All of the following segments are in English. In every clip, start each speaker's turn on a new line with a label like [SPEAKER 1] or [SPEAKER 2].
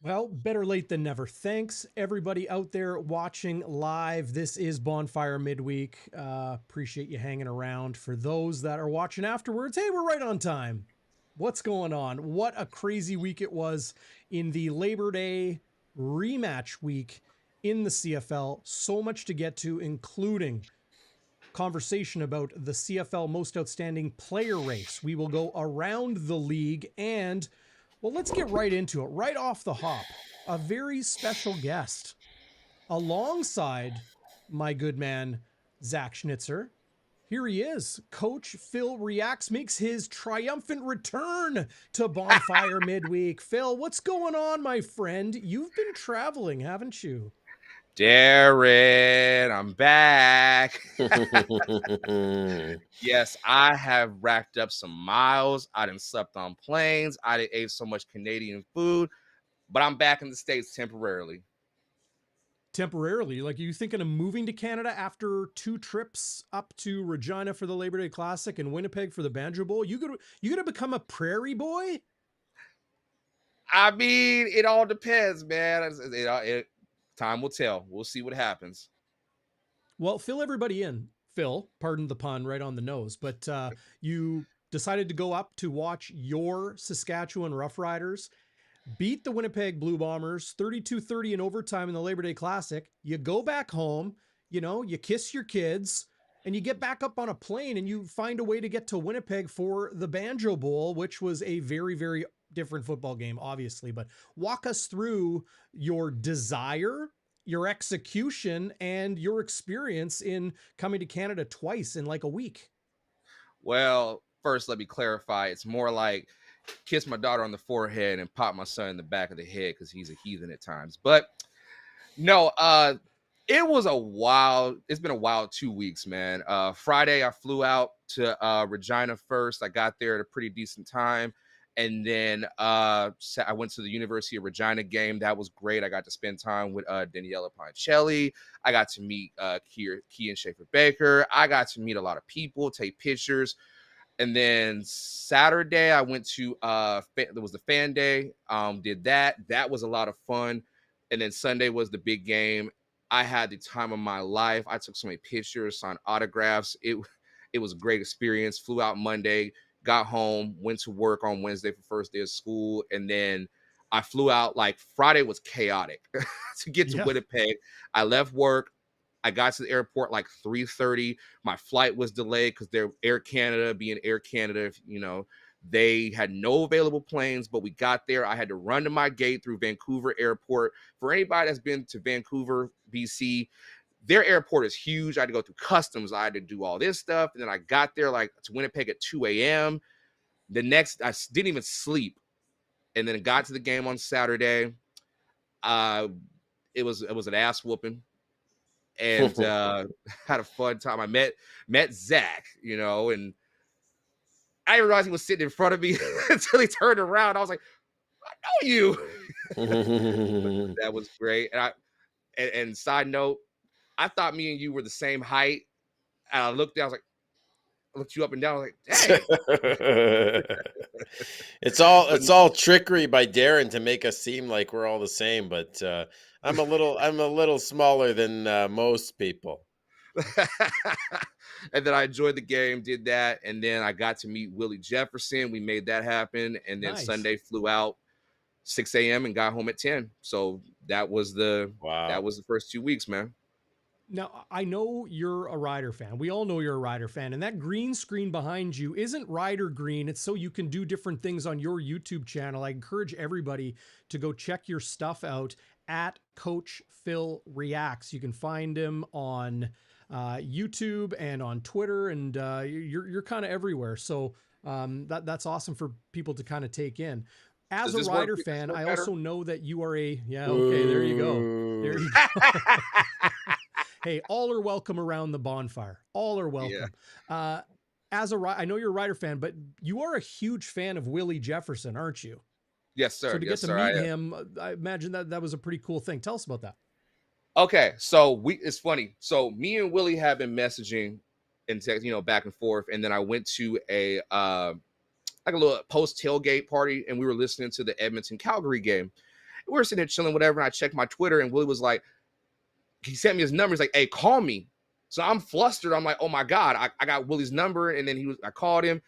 [SPEAKER 1] Well, better late than never. Thanks, everybody out there watching live. This is Bonfire Midweek. Appreciate you hanging around. For those that are watching afterwards, hey, we're right on time. What's going on? What a crazy week it was in the Labor Day rematch week in the CFL. So much to get to, including conversation about the CFL Most Outstanding Player race. We will go around the league and, well, let's get right into it. Right off the hop, a very special guest alongside my good man, Zach Schnitzer. Here he is. Coach Phil Reacts makes his triumphant return to Bonfire Midweek. Phil, what's going on, my friend? You've been traveling, haven't you?
[SPEAKER 2] Darrin, I'm back. Yes, I have racked up some miles. I done slept on planes. I done ate so much Canadian food, but I'm back in the States temporarily.
[SPEAKER 1] Temporarily, like, you thinking of moving to Canada after 2 trips up to Regina for the Labor Day Classic and Winnipeg for the Banjo Bowl? You gonna become a prairie boy?
[SPEAKER 2] I mean, it all depends, man. Time will tell. We'll see what happens.
[SPEAKER 1] Well, fill everybody in. Phil, pardon the pun, right on the nose, but you decided to go up to watch your Saskatchewan Roughriders beat the Winnipeg Blue Bombers 32-30 in overtime in the Labor Day Classic. You go back home, you kiss your kids, and you get back up on a plane and you find a way to get to Winnipeg for the Banjo Bowl, which was a very, very different football game, obviously. But walk us through your desire, your execution, and your experience in coming to Canada twice in like a week.
[SPEAKER 2] Well, first, let me clarify. It's more like kiss my daughter on the forehead and pop my son in the back of the head because he's a heathen at times. But no, it's been a wild 2 weeks, man. Friday, I flew out to Regina first. I got there at a pretty decent time. And then I went to the University of Regina game. That was great. I got to spend time with Daniela Poncelli. I got to meet Kean Schaefer-Baker. I got to meet a lot of people, take pictures. And then Saturday, I went to there was the fan day. Did that. That was a lot of fun. And then Sunday was the big game. I had the time of my life. I took so many pictures, signed autographs. It was a great experience. Flew out Monday, got home, went to work on Wednesday for first day of school, and then I flew out. Like, Friday was chaotic to get to Winnipeg. I left work. I got to the airport like 3:30. My flight was delayed because they're Air Canada, being Air Canada, they had no available planes, but we got there. I had to run to my gate through Vancouver Airport. For anybody that's been to Vancouver, BC, their airport is huge. I had to go through customs. I had to do all this stuff. And then I got there like to Winnipeg at 2 a.m. I didn't even sleep. And then it got to the game on Saturday. It was an ass whooping. And had a fun time. I met Zach, and I didn't realize he was sitting in front of me until he turned around. I was like, I know you. That was great. And side note, I thought me and you were the same height. And I looked down, I looked you up and down. I was like, dang.
[SPEAKER 3] It's all trickery by Darrin to make us seem like we're all the same, but I'm a little smaller than most people.
[SPEAKER 2] And then I enjoyed the game, did that, and then I got to meet Willie Jefferson. We made that happen, and then
[SPEAKER 1] Nice.
[SPEAKER 2] Sunday flew out 6 a.m. and got home at 10. So that was the first 2 weeks, man.
[SPEAKER 1] Now, I know you're a Rider fan. We all know you're a Rider fan. And that green screen behind you isn't Rider green. It's so you can do different things on your YouTube channel. I encourage everybody to go check your stuff out at Coach Phil Reacts. You can find him on YouTube and on Twitter, and you're kind of everywhere. So that's awesome for people to kind of take in. As a Rider fan, I also know that you are okay, there you go. There you go. Hey, all are welcome around the bonfire. All are welcome. Yeah. I know you're a Rider fan, but you are a huge fan of Willie Jefferson, aren't you?
[SPEAKER 2] Yes, sir.
[SPEAKER 1] So to get to meet him, I imagine that was a pretty cool thing. Tell us about that.
[SPEAKER 2] Okay, so it's funny. So me and Willie have been messaging and text, back and forth, and then I went to a like a little post tailgate party, and we were listening to the Edmonton Calgary game. We were sitting there chilling, whatever. And I checked my Twitter, and Willie was like, he sent me his number. He's like, hey, call me. So I'm flustered. I'm like, oh my God, I got Willie's number. And then I called him,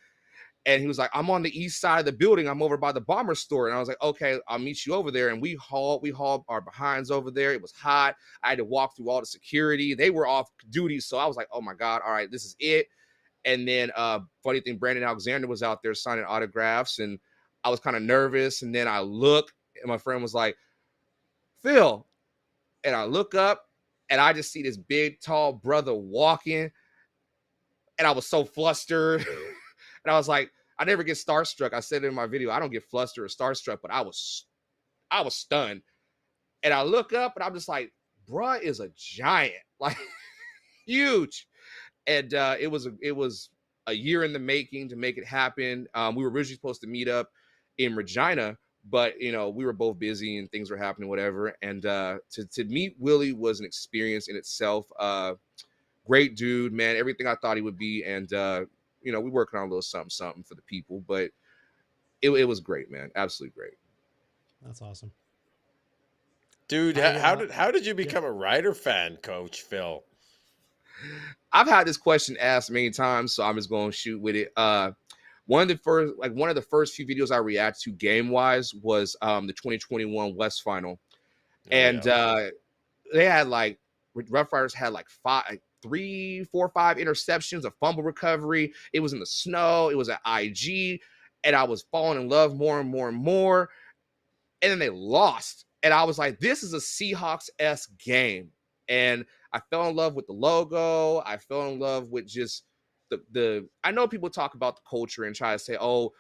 [SPEAKER 2] and he was like, I'm on the east side of the building. I'm over by the Bomber store. And I was like, okay, I'll meet you over there. And we hauled our behinds over there. It was hot. I had to walk through all the security. They were off duty. So I was like, oh my God, all right, this is it. And then funny thing, Brandon Alexander was out there signing autographs, and I was kind of nervous. And then I look, and my friend was like, Phil. And I look up, and I just see this big, tall brother walking. And I was so flustered. And I was like, I never get starstruck. I said it in my video, I don't get flustered or starstruck, but I was stunned. And I look up, and I'm just like, bruh is a giant, like huge. And it was a year in the making to make it happen. We were originally supposed to meet up in Regina, but we were both busy and things were happening, whatever. And to meet Willie was an experience in itself. Great dude, man. Everything I thought he would be. And we working on a little something for the people, but it was great, man. Absolutely great.
[SPEAKER 1] That's awesome,
[SPEAKER 3] dude. How did you become a Rider fan, Coach Phil?
[SPEAKER 2] I've had this question asked many times, so I'm just going to shoot with it. One of the first few videos I reacted to game wise was the 2021 West Final, and they had Rough Riders had 3, 4, 5 interceptions, a fumble recovery. It was in the snow. It was at IG, and I was falling in love more and more and more. And then they lost, and I was like, "This is a Seahawks-esque game." And I fell in love with the logo. I fell in love with just the. I know people talk about the culture and try to say, "Oh,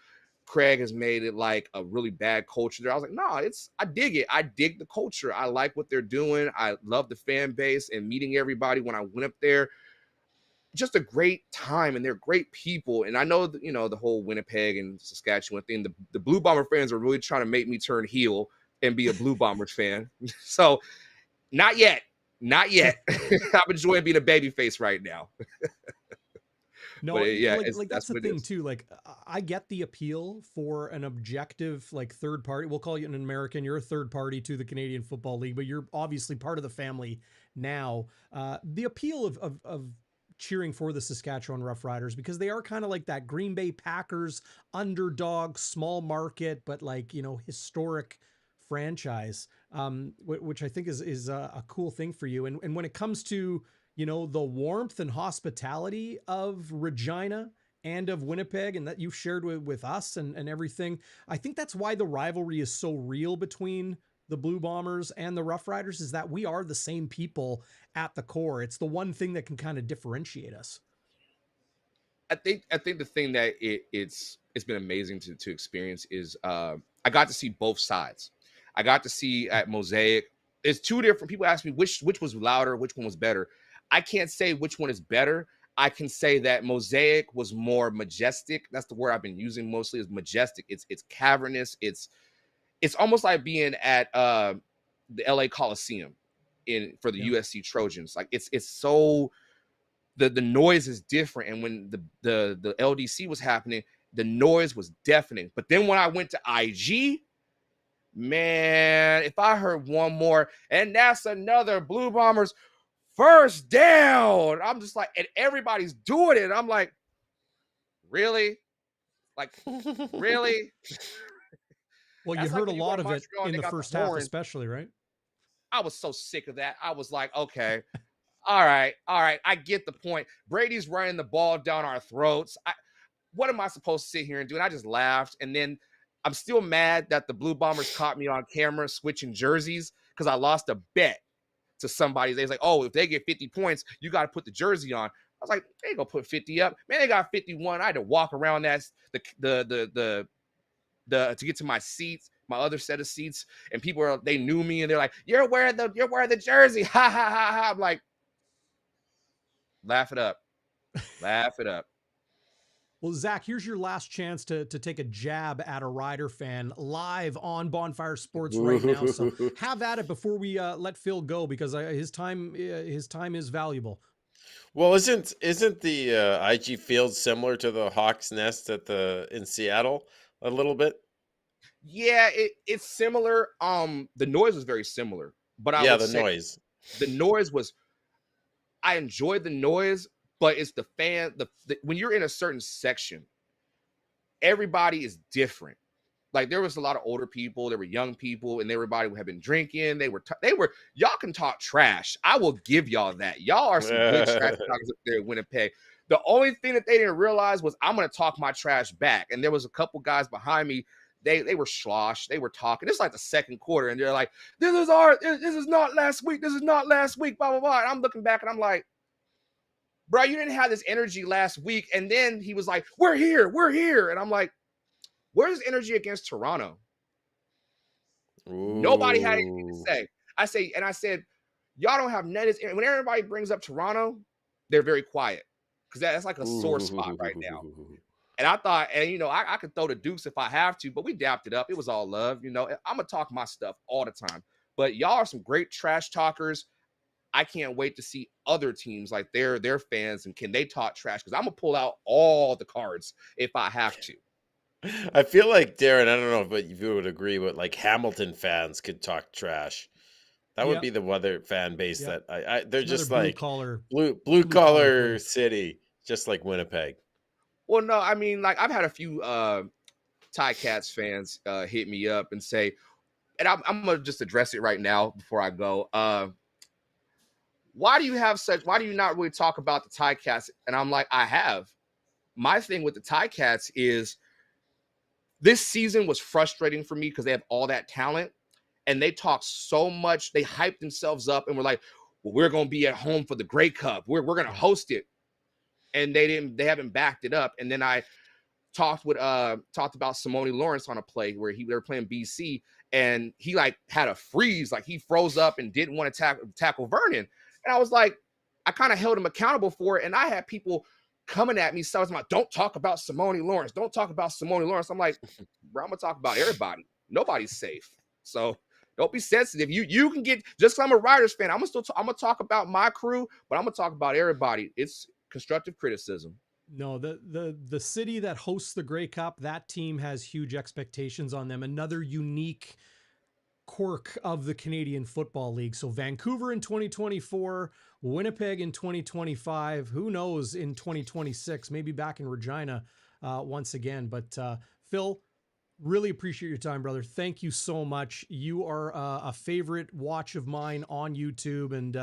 [SPEAKER 2] Craig has made it like a really bad culture there." I was like, "No, I dig it. I dig the culture. I like what they're doing. I love the fan base and meeting everybody when I went up there. Just a great time, and they're great people." And I know that, the whole Winnipeg and Saskatchewan thing. The Blue Bomber fans are really trying to make me turn heel and be a Blue Bombers fan. So, not yet. Not yet. I'm enjoying being a baby face right now.
[SPEAKER 1] No,
[SPEAKER 2] But, yeah,
[SPEAKER 1] that's the thing too. Like, I get the appeal for an objective, third party. We'll call you an American. You're a third party to the Canadian Football League, but you're obviously part of the family now. The appeal of cheering for the Saskatchewan Roughriders, because they are kind of like that Green Bay Packers underdog, small market, but historic franchise, which I think is a cool thing for you. And when it comes to, the warmth and hospitality of Regina and of Winnipeg, and that you've shared with us and everything, I think that's why the rivalry is so real between the Blue Bombers and the Rough Riders, is that we are the same people at the core. It's the one thing that can kind of differentiate us.
[SPEAKER 2] I think the thing that it's been amazing to experience is I got to see both sides. I got to see at Mosaic. It's two different people ask me which was louder, which one was better. I can't say which one is better. I can say that Mosaic was more majestic. That's the word I've been using mostly, is majestic. It's cavernous. It's almost like being at the LA Coliseum for the USC Trojans. Like it's so the noise is different. And when the LDC was happening, the noise was deafening. But then when I went to IG, man, if I heard one more, and that's another Blue Bombers first down, I'm just like, and everybody's doing it. I'm like, really? Like, really?
[SPEAKER 1] Well, you heard a lot of it in the first half, especially, right?
[SPEAKER 2] I was so sick of that. I was like, okay, all right. I get the point. Brady's running the ball down our throats. What am I supposed to sit here and do? And I just laughed. And then I'm still mad that the Blue Bombers caught me on camera switching jerseys, because I lost a bet to somebody. They was like, oh, if they get 50 points, you got to put the jersey on. I was like, they ain't gonna put 50 up. Man, they got 51. I had to walk around to get to my seats, my other set of seats, and they knew me, and they're like, you're wearing the jersey. Ha ha ha ha. I'm like, laugh it up. Laugh it up.
[SPEAKER 1] Well, Zach, here's your last chance to take a jab at a Rider fan live on Bonfire Sports right now. So have at it before we let Phil go, because his time is valuable.
[SPEAKER 3] Well, isn't the IG field similar to the Hawks Nest in Seattle a little bit?
[SPEAKER 2] Yeah, it's similar. The noise was very similar, but I
[SPEAKER 3] Yeah,
[SPEAKER 2] would
[SPEAKER 3] the
[SPEAKER 2] say
[SPEAKER 3] noise.
[SPEAKER 2] the noise was. I enjoyed the noise, but it's the fan. The when you're in a certain section, everybody is different. Like there was a lot of older people, there were young people, and everybody had been drinking. They were y'all can talk trash. I will give y'all that. Y'all are some good trash talkers up there in Winnipeg. The only thing that they didn't realize was I'm gonna talk my trash back. And there was a couple guys behind me. They were slosh. They were talking. It's like the second quarter, and they're like, "This is not last week. This is not last week." Blah blah blah. And I'm looking back, and I'm like, "Bro, you didn't have this energy last week." And then he was like, "We're here," and I'm like, "Where's energy against Toronto?" Nobody had anything to
[SPEAKER 3] Ooh.
[SPEAKER 2] say. I said, y'all don't have net. When everybody brings up Toronto, they're very quiet because that's like a sore spot right now.
[SPEAKER 3] Ooh.
[SPEAKER 2] And I thought, and I could throw the Dukes if I have to, but we dapped it up. It was all love. I'm gonna talk my stuff all the time. But y'all are some great trash talkers. I can't wait to see other teams like their fans and can they talk trash because I'm gonna pull out all the cards if I have to.
[SPEAKER 3] I feel like Darrin, I don't know if you would agree, but like Hamilton fans could talk trash. That would
[SPEAKER 1] Yep.
[SPEAKER 3] be the other fan base
[SPEAKER 1] Yep.
[SPEAKER 3] that they're
[SPEAKER 1] It's another
[SPEAKER 3] just like blue
[SPEAKER 1] blue collar
[SPEAKER 3] collar
[SPEAKER 1] place.
[SPEAKER 3] city, just like Winnipeg.
[SPEAKER 2] Well, no, I mean, like I've had a few Cats fans hit me up and say, and I'm gonna just address it right now before I go. Why do you not really talk about the Cats? And I'm like, I have. My thing with the Cats is this season was frustrating for me because they have all that talent and they talk so much. They hype themselves up and we're like, well, we're gonna be at home for the Grey Cup. We're gonna host it. And they haven't backed it up. And then I talked about Simone Lawrence on a play where they were playing BC and he like had a freeze, like he froze up and didn't want to tackle Vernon. And I was like, I kind of held him accountable for it. And I had people coming at me, so I was like, don't talk about Simone Lawrence. Don't talk about Simone Lawrence. I'm like, bro, I'm gonna talk about everybody. Nobody's safe. So don't be sensitive. You can get just because I'm a Riders fan. I'm gonna talk about my crew, but I'm gonna talk about everybody. It's constructive criticism.
[SPEAKER 1] No, the city that hosts the Grey Cup, that team has huge expectations on them. Another unique quirk of the Canadian Football League. So Vancouver in 2024, Winnipeg in 2025, who knows in 2026, maybe back in Regina once again. But Phil, really appreciate your time, brother. Thank you so much. You are a favorite watch of mine on YouTube, and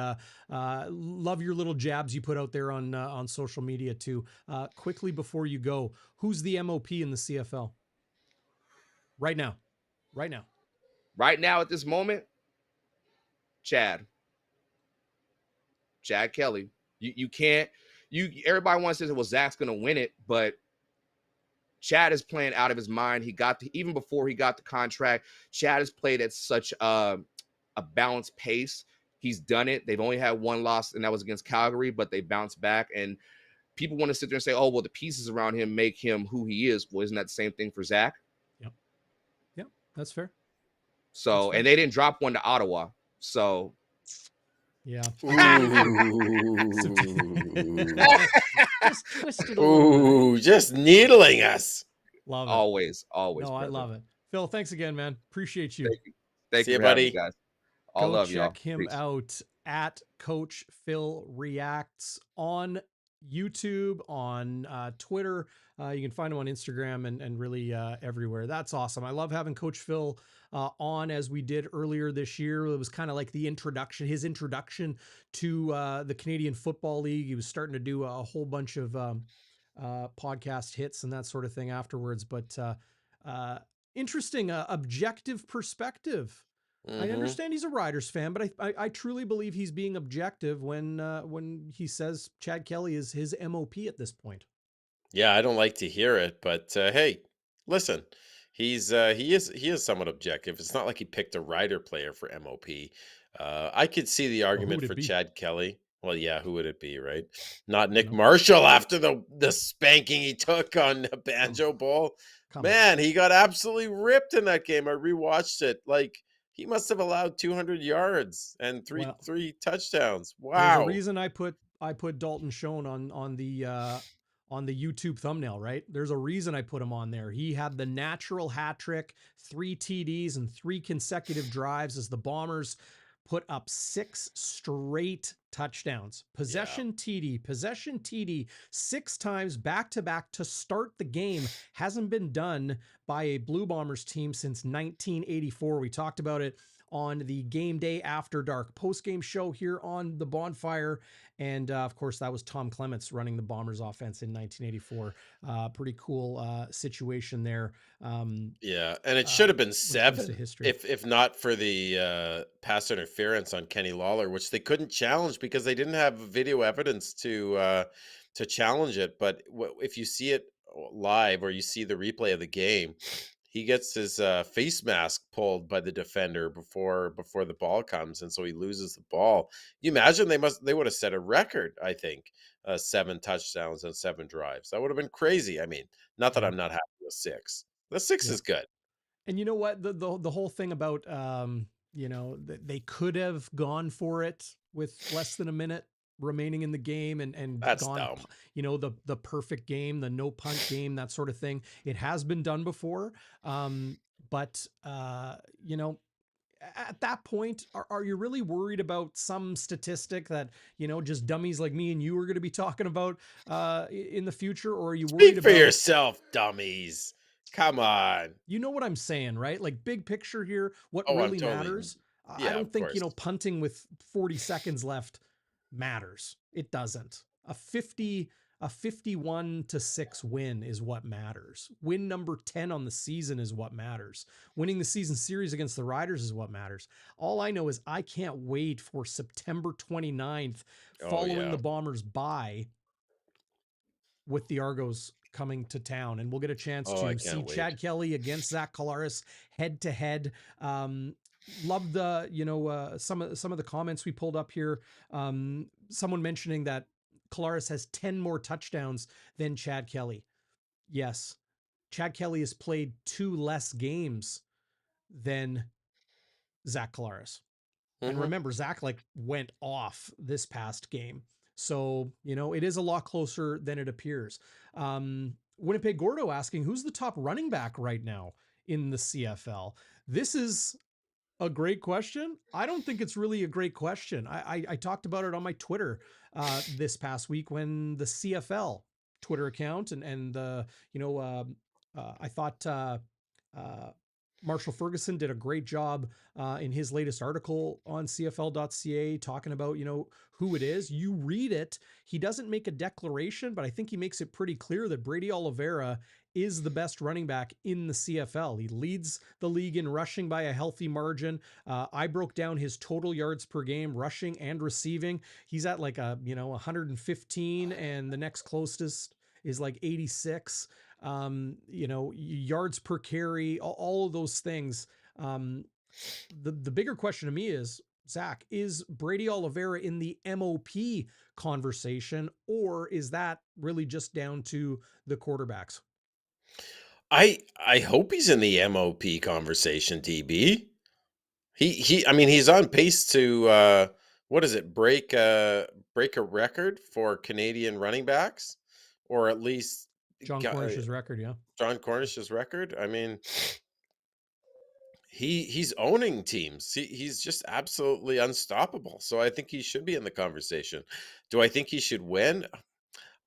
[SPEAKER 1] love your little jabs you put out there on social media too. Quickly before you go, who's the MOP in the CFL right now? Right now.
[SPEAKER 2] Right now at this moment, Chad Kelly. You can't. Everybody wants to say, well, Zach's gonna win it, but Chad is playing out of his mind. Even before he got the contract, Chad has played at such a balanced pace. He's done it. They've only had one loss, and that was against Calgary, but they bounced back. And people want to sit there and say, oh, well, the pieces around him make him who he is. Well, isn't that the same thing for Zach?
[SPEAKER 1] Yep. Yep. That's fair.
[SPEAKER 2] So, and they didn't drop one to Ottawa. So,
[SPEAKER 1] yeah.
[SPEAKER 3] Just twisted a little. Ooh, just needling us.
[SPEAKER 1] Love it.
[SPEAKER 2] Always.
[SPEAKER 1] No,
[SPEAKER 2] brother.
[SPEAKER 1] I love it. Phil, thanks again, man. Appreciate you.
[SPEAKER 2] Thank you,
[SPEAKER 3] buddy.
[SPEAKER 2] Guys. All love y'all.
[SPEAKER 1] Check him out at Coach Phil Reacts on YouTube, on Twitter. You can find him on Instagram and really everywhere. That's awesome. I love having Coach Phil on as we did earlier this year. It was kind of like his introduction to the Canadian Football League. He was starting to do a whole bunch of podcast hits and that sort of thing afterwards. But interesting, objective perspective.
[SPEAKER 3] Mm-hmm.
[SPEAKER 1] I understand he's a Riders fan, but I truly believe he's being objective when he says Chad Kelly is his MOP at this point.
[SPEAKER 3] Yeah, I don't like to hear it, but hey, listen, he is somewhat objective. It's not like he picked a Rider player for MOP. I could see the argument for Chad Kelly. Well, yeah, who would it be, right? Not Nick Marshall after the spanking he took on the Banjo Bowl. Man, he got absolutely ripped in that game. I rewatched it. Like, he must have allowed 200 yards and three touchdowns. Wow.
[SPEAKER 1] There's a reason I put Dalton Schoen on the on the YouTube thumbnail, right? There's a reason I put him on there. He had the natural hat trick, 3 TDs and 3 consecutive drives as the Bombers put up 6 straight touchdowns. Possession TD, 6 times back to back to start the game. Hasn't been done by a Blue Bombers team since 1984. We talked about it on the Game Day After Dark post-game show here on the Bonfire. And of course, that was Tom Clements running the Bombers offense in 1984. Pretty cool situation there.
[SPEAKER 3] Yeah, and it should have been 7
[SPEAKER 1] history.
[SPEAKER 3] if not for the pass interference on Kenny Lawler, which they couldn't challenge because they didn't have video evidence to challenge it. But if you see it live or you see the replay of the game, he gets his face mask pulled by the defender before the ball comes, and so he loses the ball. You imagine they would have set a record, I think, 7 touchdowns and 7 drives. That would have been crazy. I mean, not that I'm not happy with 6. The 6 is good.
[SPEAKER 1] And you know what? The whole thing about they could have gone for it with less than a minute remaining in the game and
[SPEAKER 3] That's
[SPEAKER 1] gone
[SPEAKER 3] dumb.
[SPEAKER 1] The perfect game, the no punt game, that sort of thing. It has been done before. But at that point, are you really worried about some statistic that, just dummies like me and you are going to be talking about in the future? Or are you worried
[SPEAKER 3] Speak for yourself, dummies. Come on.
[SPEAKER 1] You know what I'm saying, right? Like, big picture here, what
[SPEAKER 3] Oh, I'm
[SPEAKER 1] really
[SPEAKER 3] totally.
[SPEAKER 1] matters. I
[SPEAKER 3] Yeah,
[SPEAKER 1] don't
[SPEAKER 3] of
[SPEAKER 1] think,
[SPEAKER 3] course.
[SPEAKER 1] punting with 40 seconds left matters. It doesn't. A 51-6 win is what matters. Win number 10 on the season is what matters. Winning the season series against the Riders is what matters. All I know is I can't wait for September 29th following the Bombers bye with the Argos coming to town, and we'll get a chance to see Chad Kelly against Zach Collaros head to head. Love the some of the comments we pulled up here. Someone mentioning that Collaros has 10 more touchdowns than Chad Kelly. Yes, Chad Kelly has played 2 less games than Zach Collaros. And remember, Zach went off this past game. So, it is a lot closer than it appears. Winnipeg Gordo asking, who's the top running back right now in the CFL? This is a great question. I don't think it's really a great question. I talked about it on my Twitter this past week when the CFL Twitter account and the, I thought Marshall Ferguson did a great job in his latest article on CFL.ca talking about, who it is. You read it. He doesn't make a declaration, but I think he makes it pretty clear that Brady Oliveira is the best running back in the CFL. He leads the league in rushing by a healthy margin. I broke down his total yards per game, rushing and receiving. He's at 115, and the next closest is 86. Yards per carry, all of those things. The bigger question to me is, Zach, is Brady Oliveira in the M.O.P conversation, or is that really just down to the quarterbacks?
[SPEAKER 3] I hope he's in the M.O.P conversation, TB. He's on pace to break a record for Canadian running backs, or at least
[SPEAKER 1] John Cornish's record. Yeah,
[SPEAKER 3] John Cornish's record. I mean, he's owning teams. He's just absolutely unstoppable. So I think he should be in the conversation. Do I think he should win?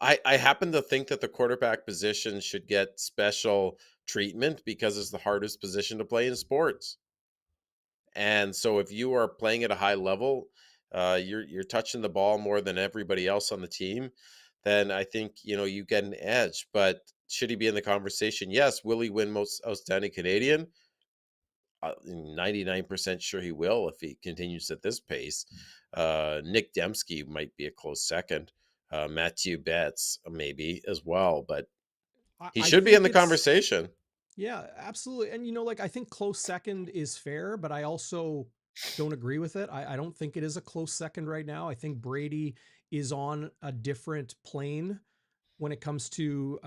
[SPEAKER 3] I happen to think that the quarterback position should get special treatment because it's the hardest position to play in sports. And so if you are playing at a high level, you're touching the ball more than everybody else on the team, then I think, you get an edge. But should he be in the conversation? Yes. Will he win most outstanding Canadian? 99% sure he will if he continues at this pace. Nick Dembski might be a close second. Matthew Betts maybe as well, but he should be in the conversation.
[SPEAKER 1] Yeah, absolutely. And I think close second is fair, but I also don't agree with it. I don't think it is a close second right now. I think Brady is on a different plane when it comes to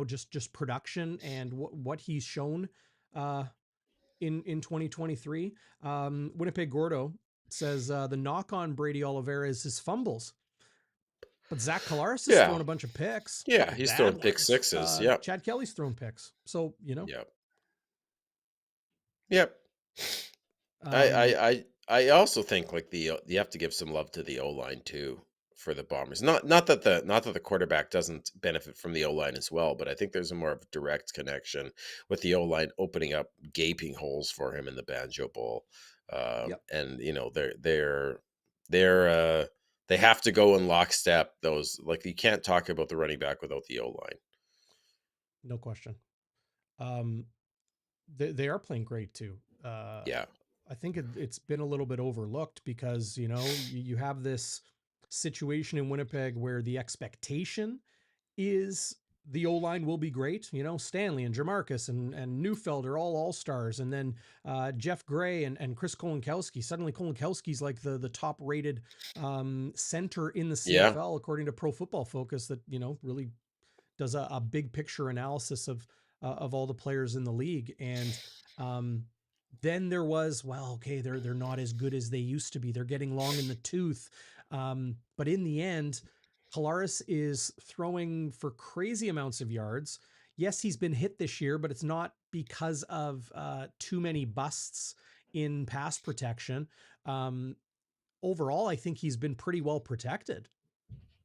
[SPEAKER 1] just production and what he's shown in 2023. Winnipeg Gordo says the knock on Brady Oliveira is his fumbles. But Zach Collaros is
[SPEAKER 3] Yeah.
[SPEAKER 1] throwing a bunch of picks.
[SPEAKER 3] Yeah,
[SPEAKER 1] Couple
[SPEAKER 3] he's throwing
[SPEAKER 1] bad
[SPEAKER 3] pick
[SPEAKER 1] ones.
[SPEAKER 3] sixes. Yep.
[SPEAKER 1] Chad Kelly's throwing picks. So,
[SPEAKER 3] Yep. Yep.
[SPEAKER 1] um,
[SPEAKER 3] I also think like you have to give some love to the O line too for the Bombers. Not that the quarterback doesn't benefit from the O line as well, but I think there's a more of a direct connection with the O line opening up gaping holes for him in the Banjo Bowl.
[SPEAKER 1] yep.
[SPEAKER 3] And they're they have to go in lockstep. Those, like, you can't talk about the running back without the O line.
[SPEAKER 1] No question. Um, they are playing great too.
[SPEAKER 3] Yeah.
[SPEAKER 1] I think it's been a little bit overlooked because, you have this situation in Winnipeg where the expectation is the O-line will be great. Stanley and Jamarcus and Neufeld are all stars. And then Jeff Gray and Chris Kolinkowski. Suddenly Kolinkowski's like the top rated center in the
[SPEAKER 3] Yeah.
[SPEAKER 1] CFL, according to Pro Football Focus, that, really does a big picture analysis of all the players in the league. And then there was, well, okay, they're not as good as they used to be. They're getting long in the tooth. But in the end, Collaros is throwing for crazy amounts of yards. Yes, he's been hit this year, but it's not because of too many busts in pass protection. Overall, I think he's been pretty well protected,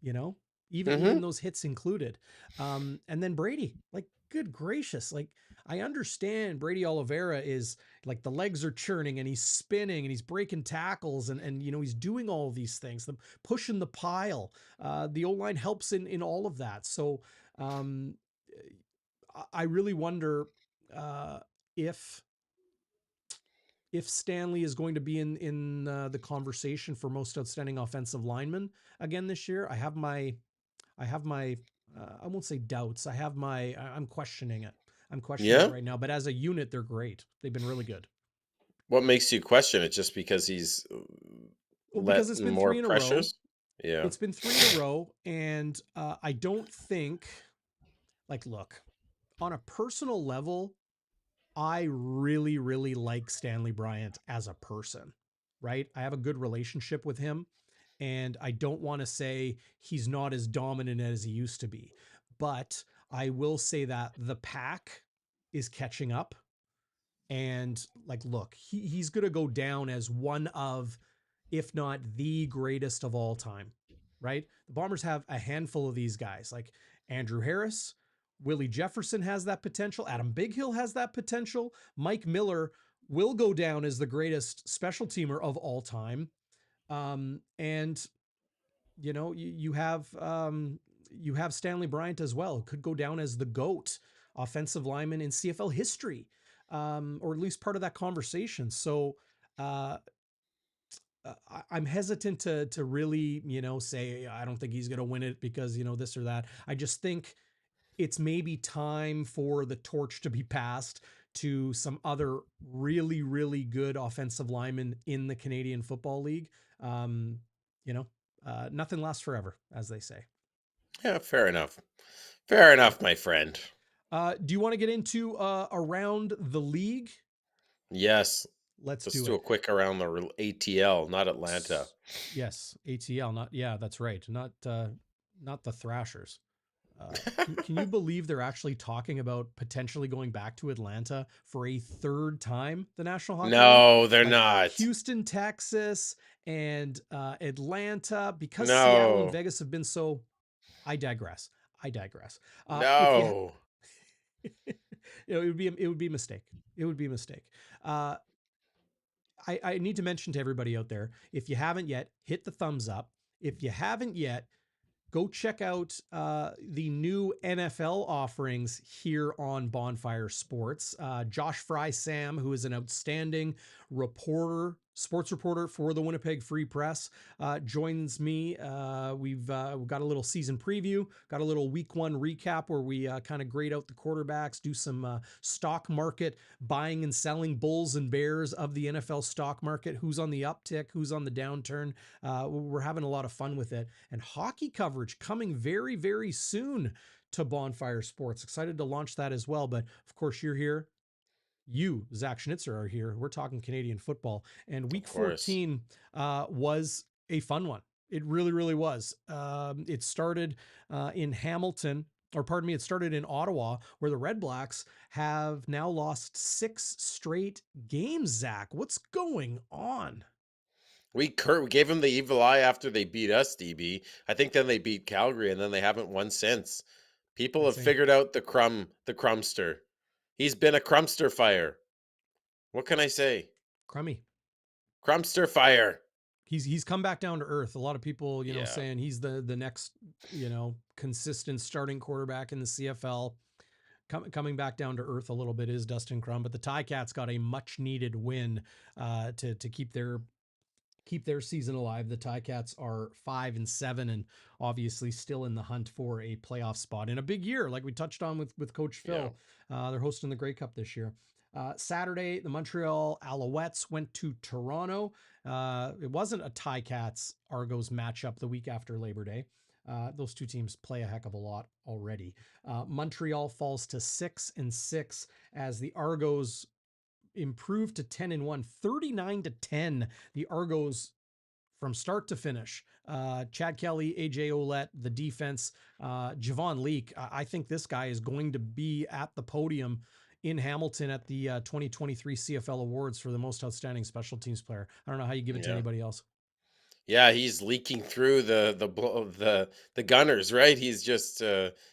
[SPEAKER 1] you know, even those hits included. And then Brady, like, good gracious, like, I understand Brady Oliveira is like, the legs are churning and he's spinning and he's breaking tackles and he's doing all of these things, pushing the pile. The O-line helps in all of that. So I really wonder if Stanley is going to be in the conversation for most outstanding offensive lineman again this year. I have my I won't say doubts. I'm questioning it. I'm questioning it
[SPEAKER 3] Yeah.
[SPEAKER 1] right now, but as a unit, they're great. They've been really good.
[SPEAKER 3] What makes you question it? Just because he's
[SPEAKER 1] Well, because it's
[SPEAKER 3] let
[SPEAKER 1] been
[SPEAKER 3] more
[SPEAKER 1] 3 in a row.
[SPEAKER 3] pressures? Yeah.
[SPEAKER 1] It's been 3 in a row. And I don't think, like, look, on a personal level, I really, really like Stanley Bryant as a person, right? I have a good relationship with him. And I don't want to say he's not as dominant as he used to be. But I will say that the pack is catching up. And, like, look, he's going to go down as one of, if not the greatest of all time, right? The Bombers have a handful of these guys, like Andrew Harris. Willie Jefferson has that potential. Adam Bighill has that potential. Mike Miller will go down as the greatest special teamer of all time. And you have Stanley Bryant as well, who could go down as the GOAT offensive lineman in CFL history, or at least part of that conversation. So I'm hesitant to really, say I don't think he's going to win it because, this or that. I just think it's maybe time for the torch to be passed to some other really, really good offensive linemen in the Canadian Football League. Um, Nothing lasts forever, as they say.
[SPEAKER 3] Yeah, fair enough. Fair enough, my friend.
[SPEAKER 1] Do you want to get into around the league?
[SPEAKER 3] Yes.
[SPEAKER 1] Let's
[SPEAKER 3] Let's
[SPEAKER 1] do
[SPEAKER 3] do
[SPEAKER 1] it.
[SPEAKER 3] a quick around the ATL, not Atlanta.
[SPEAKER 1] Yes, ATL. Not, yeah, that's right. Not the Thrashers. Can you believe they're actually talking about potentially going back to Atlanta for a third time, the National Hockey League?
[SPEAKER 3] No, they're
[SPEAKER 1] Like
[SPEAKER 3] not.
[SPEAKER 1] Houston, Texas, and Atlanta, because Seattle and
[SPEAKER 3] No.
[SPEAKER 1] Vegas have been so. I digress. If you,
[SPEAKER 3] No.
[SPEAKER 1] it would be a mistake. It would be a mistake. I need to mention to everybody out there, if you haven't yet, hit the thumbs up. If you haven't yet, go check out the new NFL offerings here on Bonfire Sports. Josh Fry Sam, who is an outstanding sports reporter for the Winnipeg Free Press, joins me. We've got a little season preview, got a little week 1 recap where we kind of grade out the quarterbacks, do some stock market buying and selling, bulls and bears of the NFL stock market, who's on the uptick, who's on the downturn. We're having a lot of fun with it. And hockey coverage coming very, very soon to Bonfire Sports. Excited to launch that as well. But of course, you're here. You, Zach Schnitzer, are here. We're talking Canadian football. And week 14 was a fun one. It really, really was. It started in Hamilton, or pardon me, it started in Ottawa, where the Red Blacks have now lost 6 straight games, Zach. What's going on?
[SPEAKER 3] We gave them the evil eye after they beat us, DB. I think then they beat Calgary, and then they haven't won since. People have
[SPEAKER 1] Insane.
[SPEAKER 3] figured out the crumbster. He's been a crumbster fire. What can I say?
[SPEAKER 1] Crummy.
[SPEAKER 3] Crumbster fire.
[SPEAKER 1] He's come back down to earth. A lot of people,
[SPEAKER 3] Yeah.
[SPEAKER 1] saying he's the next, consistent starting quarterback in the CFL. Coming back down to earth a little bit is Dustin Crum, but the Ticats got a much needed win to keep their season alive. The Ticats are 5-7 and obviously still in the hunt for a playoff spot in a big year, like we touched on with Coach Phil. They're hosting the Grey Cup this year. Saturday, the Montreal Alouettes went to Toronto. It wasn't a Ticats Argos matchup the week after Labor Day. Those two teams play a heck of a lot already. Montreal falls to 6-6 as the Argos improved to 10-1, 39-10. The Argos from start to finish. Chad Kelly, AJ Ouellette, the defense, Javon Leake. I think this guy is going to be at the podium in Hamilton at the 2023 CFL Awards for the most outstanding special teams player. I don't know how you give it to anybody else.
[SPEAKER 3] Yeah, he's leaking through the gunners, right? He's just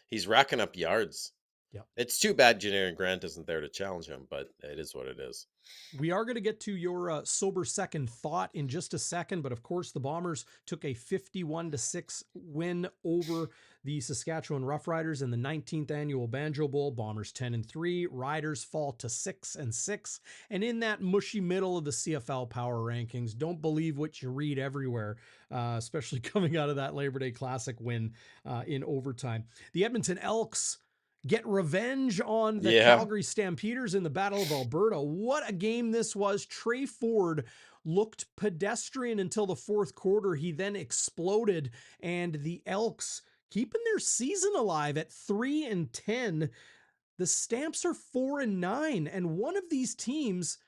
[SPEAKER 3] he's racking up yards.
[SPEAKER 1] Yeah.
[SPEAKER 3] It's too bad Janarin Grant isn't there to challenge him, but it is what it is.
[SPEAKER 1] We are going to get to your sober second thought in just a second, but of course the Bombers took a 51-6 win over the Saskatchewan Roughriders in the 19th annual Banjo Bowl. Bombers 10-3, Riders fall to 6-6, and in that mushy middle of the CFL power rankings, don't believe what you read everywhere, especially coming out of that Labor Day Classic win in overtime. The Edmonton Elks get revenge on the Calgary Stampeders in the Battle of Alberta. What a game this was. Trey Ford looked pedestrian until the fourth quarter. He then exploded, and the Elks keeping their season alive at 3-10. The Stamps are 4-9, and one of these teams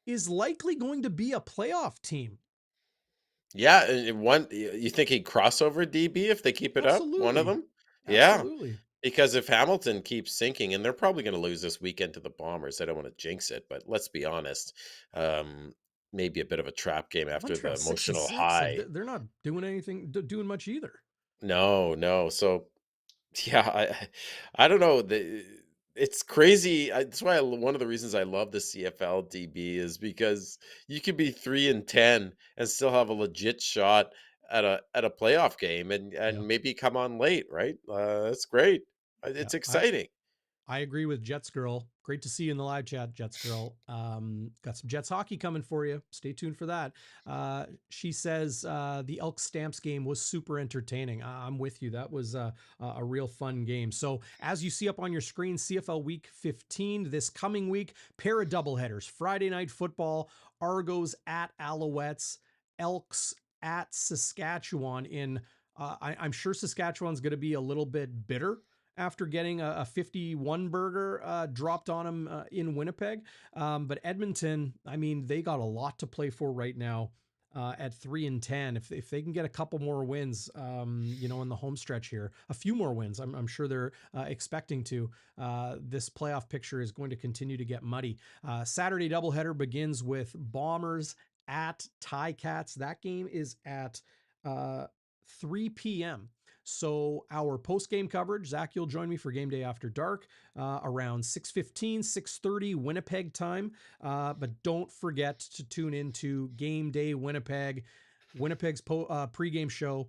[SPEAKER 1] is likely going to be a playoff team.
[SPEAKER 3] Yeah, you think he'd cross over DB if they keep it up? One of them?
[SPEAKER 1] Absolutely.
[SPEAKER 3] Yeah. Because if Hamilton keeps sinking, and they're probably going to lose this weekend to the Bombers, I don't want to jinx it, but let's be honest. Maybe a bit of a trap game after the emotional high.
[SPEAKER 1] They're not doing much either.
[SPEAKER 3] No. So, yeah, I don't know. It's crazy. That's why one of the reasons I love the CFL DB is because you could be 3-10 and still have a legit shot at a playoff game and maybe come on late, right? That's great. It's exciting.
[SPEAKER 1] I agree with Jets Girl. Great to see you in the live chat, Jets Girl. Got some Jets hockey coming for you. Stay tuned for that. She says the Elk Stamps game was super entertaining. I'm with you. That was a real fun game. So as you see up on your screen, CFL Week 15 this coming week, pair of doubleheaders. Friday Night Football, Argos at Alouettes, Elks at Saskatchewan. I'm sure Saskatchewan's going to be a little bit bitter after getting a 51 burger dropped on them in Winnipeg. But Edmonton, I mean, they got a lot to play for right now at 3-10. If they can get a couple more wins, in the home stretch here, a few more wins, I'm sure they're expecting to. This playoff picture is going to continue to get muddy. Saturday doubleheader begins with Bombers at Ticats. That game is at 3 p.m. So our post-game coverage, Zach, you'll join me for Game Day After Dark around 6:15, 6:30 Winnipeg time. But don't forget to tune into Game Day Winnipeg, Winnipeg's pregame show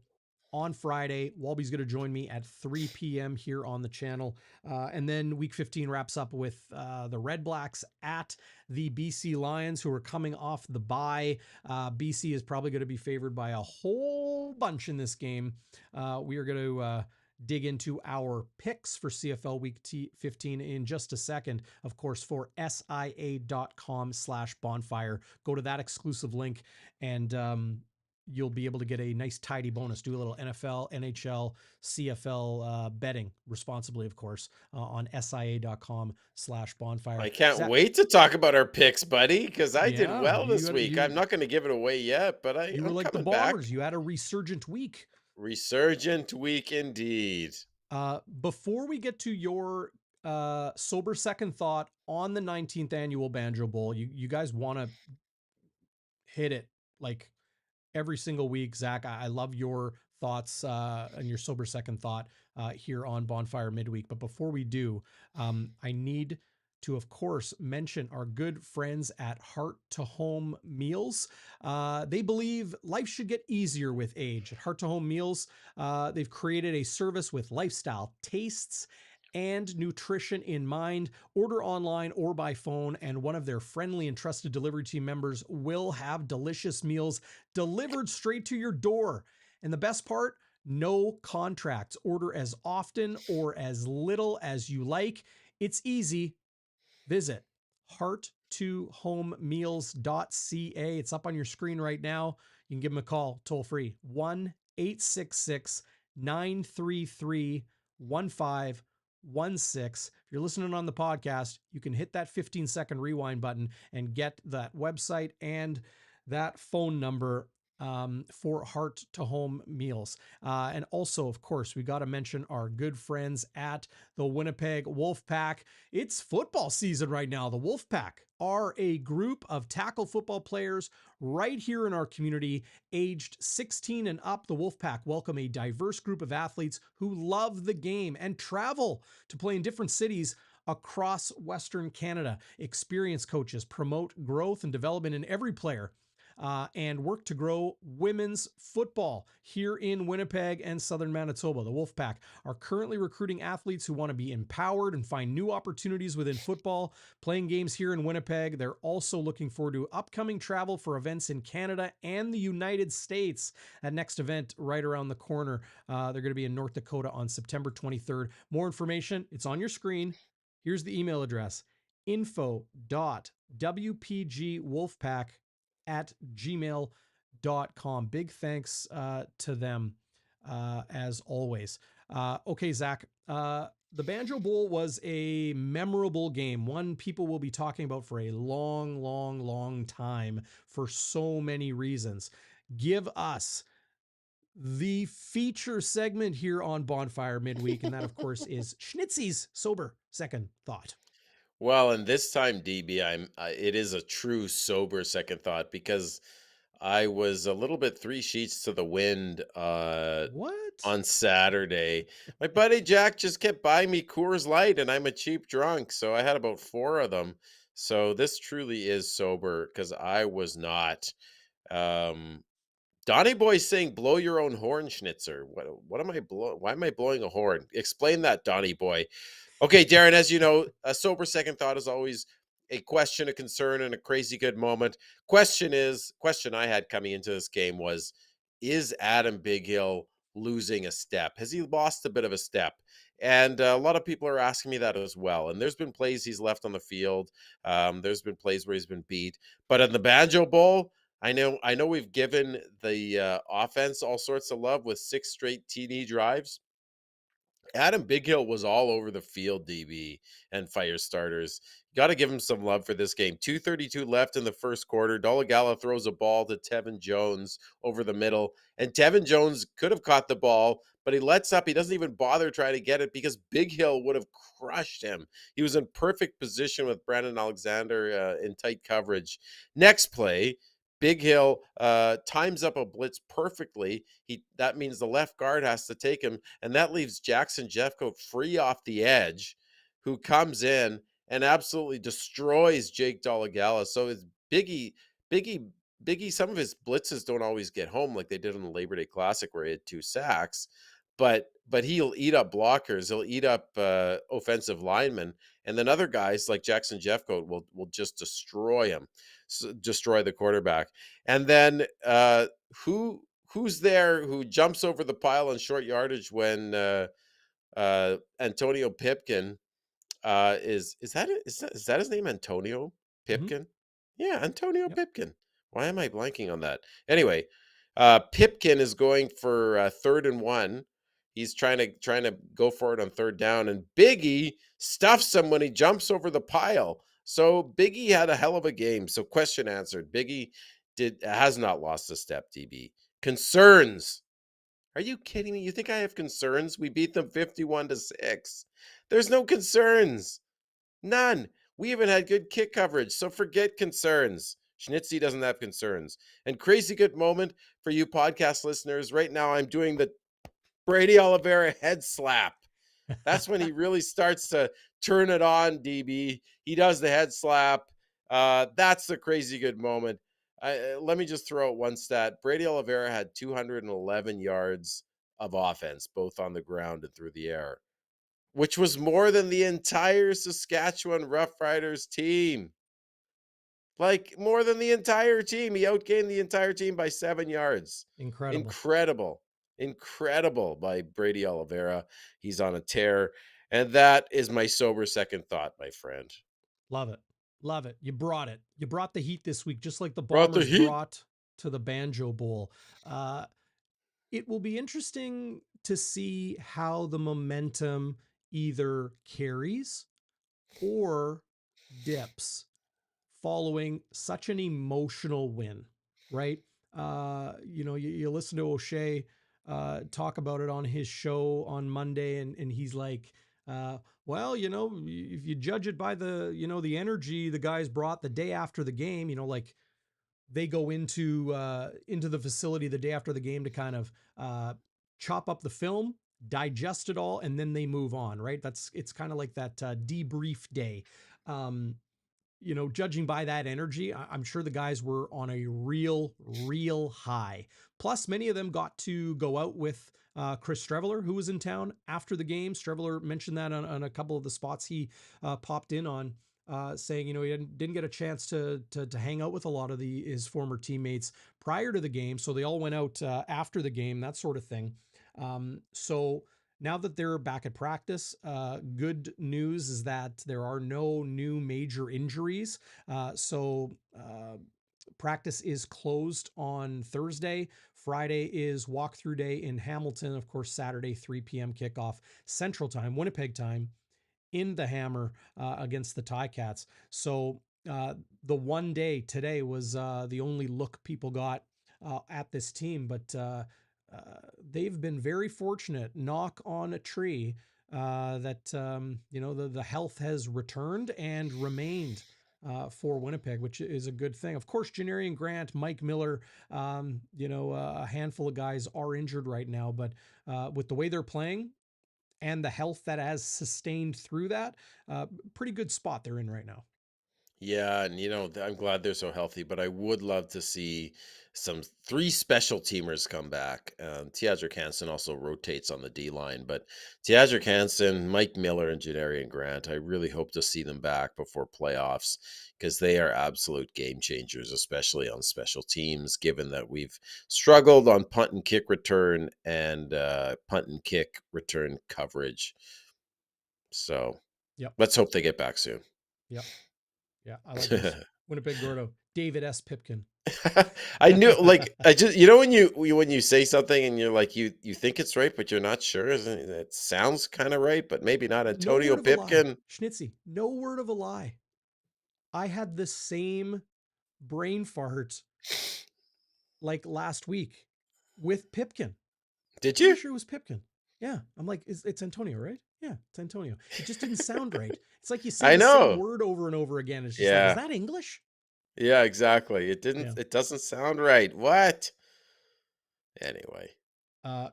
[SPEAKER 1] on Friday. Walby's going to join me at 3 p.m. here on the channel. And then Week 15 wraps up with the Red Blacks at the BC Lions, who are coming off the bye. BC is probably going to be favored by a whole bunch in this game. We are going to dig into our picks for CFL Week 15 in just a second. Of course, for SIA.com/bonfire. Go to that exclusive link and you'll be able to get a nice tidy bonus. Do a little NFL, NHL, CFL betting responsibly, of course, on SIA.com/bonfire.
[SPEAKER 3] I can't wait to talk about our picks, buddy, because I did
[SPEAKER 1] Yeah,
[SPEAKER 3] well this week. I'm not going to give it away yet, but
[SPEAKER 1] you were
[SPEAKER 3] I'm
[SPEAKER 1] like the
[SPEAKER 3] coming back.
[SPEAKER 1] Bombers. You had a resurgent week.
[SPEAKER 3] Resurgent week indeed.
[SPEAKER 1] Before we get to your sober second thought on the 19th annual Banjo Bowl, you guys want to hit it like every single week. Zach, I love your thoughts and your sober second thought here on Bonfire Midweek. But before we do, I need to, of course, mention our good friends at Heart to Home Meals. They believe life should get easier with age. At Heart to Home Meals, they've created a service with lifestyle tastes and nutrition in mind. Order online or by phone, and one of their friendly and trusted delivery team members will have delicious meals delivered straight to your door. And the best part, no contracts. Order as often or as little as you like. It's easy. Visit heart2homemeals.ca. It's up on your screen right now. You can give them a call toll free, 1-866-933-1516. If you're listening on the podcast, you can hit that 15-second rewind button and get that website and that phone number for Heart to Home Meals. And also, of course, we got to mention our good friends at the Winnipeg Wolfpack. It's football season right now. The Wolfpack are a group of tackle football players right here in our community, aged 16 and up. The Wolfpack welcome a diverse group of athletes who love the game and travel to play in different cities across Western Canada. Experienced coaches promote growth and development in every player and work to grow women's football here in Winnipeg and Southern Manitoba. The Wolfpack are currently recruiting athletes who want to be empowered and find new opportunities within football, playing games here in Winnipeg. They're also looking forward to upcoming travel for events in Canada and the United States. That next event right around the corner. They're going to be in North Dakota on September 23rd. More information, it's on your screen. Here's the email address, info.wpgwolfpack@gmail.com. Big thanks to them as always. Okay, Zach, the Banjo Bowl was a memorable game, one people will be talking about for a long, long, long time for so many reasons. Give us the feature segment here on Bonfire Midweek, and that, of course, is Schnitzy's sober second thought.
[SPEAKER 3] Well, and this time, DB, it is a true sober second thought because I was a little bit three sheets to the wind on Saturday. My buddy Jack just kept buying me Coors Light, and I'm a cheap drunk, so I had about 4 of them. So this truly is sober because I was not. Donnie Boy saying blow your own horn, Schnitzer. What am I blowing? Why am I blowing a horn? Explain that, Donnie Boy. Okay, Darrin, as you know, a sober second thought is always a question, a concern, and a crazy good moment. Question I had coming into this game was, is Adam Bighill losing a step? Has he lost a bit of a step? And a lot of people are asking me that as well. And there's been plays he's left on the field. There's been plays where he's been beat. But in the Banjo Bowl, I know we've given the offense all sorts of love with 6 straight TD drives. Adam Bighill was all over the field, DB and Firestarters. Got to give him some love for this game. 2:32 left in the first quarter. Dolegala throws a ball to Tevin Jones over the middle, and Tevin Jones could have caught the ball, but he lets up. He doesn't even bother trying to get it because Bighill would have crushed him. He was in perfect position with Brandon Alexander in tight coverage. Next play, Bighill times up a blitz perfectly. That means the left guard has to take him, and that leaves Jackson Jeffcoat free off the edge, who comes in and absolutely destroys Jake Dolegala. So it's Biggie. Some of his blitzes don't always get home like they did on the Labor Day Classic where he had 2 sacks, but he'll eat up blockers. He'll eat up offensive linemen, and then other guys like Jackson Jeffcoat will just destroy him. Destroy the quarterback. And then who's there who jumps over the pile on short yardage when Antonio Pipkin is that his name, Antonio Pipkin? Mm-hmm. Yeah, Antonio Pipkin. Why am I blanking on that? Anyway, Pipkin is going for 3rd and 1. He's trying to go for it on 3rd down, and Biggie stuffs him when he jumps over the pile. So Biggie had a hell of a game. So question answered. Biggie has not lost a step. DB concerns. Are you kidding me? You think I have concerns? We beat them 51-6. There's no concerns. None. We even had good kick coverage, so forget concerns. Schnitzy doesn't have concerns. And crazy good moment for you podcast listeners. Right now, I'm doing the Brady Oliveira head slap. That's when he really starts to turn it on, DB. He does the head slap. That's the crazy good moment. Let me just throw out one stat. Brady Oliveira had 211 yards of offense, both on the ground and through the air, which was more than the entire Saskatchewan Roughriders team. Like, more than the entire team. He outgained the entire team by 7 yards.
[SPEAKER 1] Incredible.
[SPEAKER 3] Incredible by Brady Oliveira. He's on a tear. And that is my sober second thought, my friend.
[SPEAKER 1] Love it. Love it. You brought it. You brought the heat this week, just like the
[SPEAKER 3] Brought the
[SPEAKER 1] Bombers
[SPEAKER 3] heat.
[SPEAKER 1] brought to the Banjo Bowl. It will be interesting to see how the momentum either carries or dips following such an emotional win, right? You listen to O'Shea talk about it on his show on Monday, and he's like, well, if you judge it by the energy the guys brought the day after the game, like they go into the facility the day after the game to kind of chop up the film, digest it all, and then they move on, right? It's kind of like that debrief day. Judging by that energy, I'm sure the guys were on a real high. Plus, many of them got to go out with Chris Streveler, who was in town after the game. Streveler mentioned that on a couple of the spots he popped in on, saying, he didn't get a chance to hang out with a lot of his former teammates prior to the game. So they all went out after the game, that sort of thing. So now that they're back at practice, good news is that there are no new major injuries. So practice is closed on Thursday. Friday is walkthrough day in Hamilton. Of course, Saturday, 3 p.m. kickoff Central Time, Winnipeg time, in the Hammer against the Ticats. So the one day today was the only look people got at this team, but they've been very fortunate, knock on a tree, that the health has returned and remained for Winnipeg, which is a good thing. Of course, Janarian Grant, Mike Miller, a handful of guys are injured right now, but with the way they're playing and the health that has sustained through that, pretty good spot they're in right now.
[SPEAKER 3] Yeah, and I'm glad they're so healthy, but I would love to see some 3 special teamers come back. Teodric Hansen also rotates on the D line, but Teodric Hansen, Mike Miller, and Janarian Grant, I really hope to see them back before playoffs because they are absolute game changers, especially on special teams, given that we've struggled on punt and kick return and punt and kick return coverage. So
[SPEAKER 1] Yep.
[SPEAKER 3] let's hope they get back soon.
[SPEAKER 1] Yep. Yeah, I like this. Winnipeg Gordo, David S. Pipkin.
[SPEAKER 3] I knew, like, I just, when you say something and you're like, you think it's right, but you're not sure. It sounds kind of right, but maybe not. Antonio Pipkin.
[SPEAKER 1] Schnitzy, no word of a lie. I had the same brain fart like last week with Pipkin.
[SPEAKER 3] Did you?
[SPEAKER 1] Pretty sure it was Pipkin. Yeah. I'm like, it's Antonio, right? Yeah, it's Antonio. It just didn't sound right. It's like you say the same word over and over again. It's just like, is that English?
[SPEAKER 3] Yeah, exactly. It doesn't sound right. What? Anyway.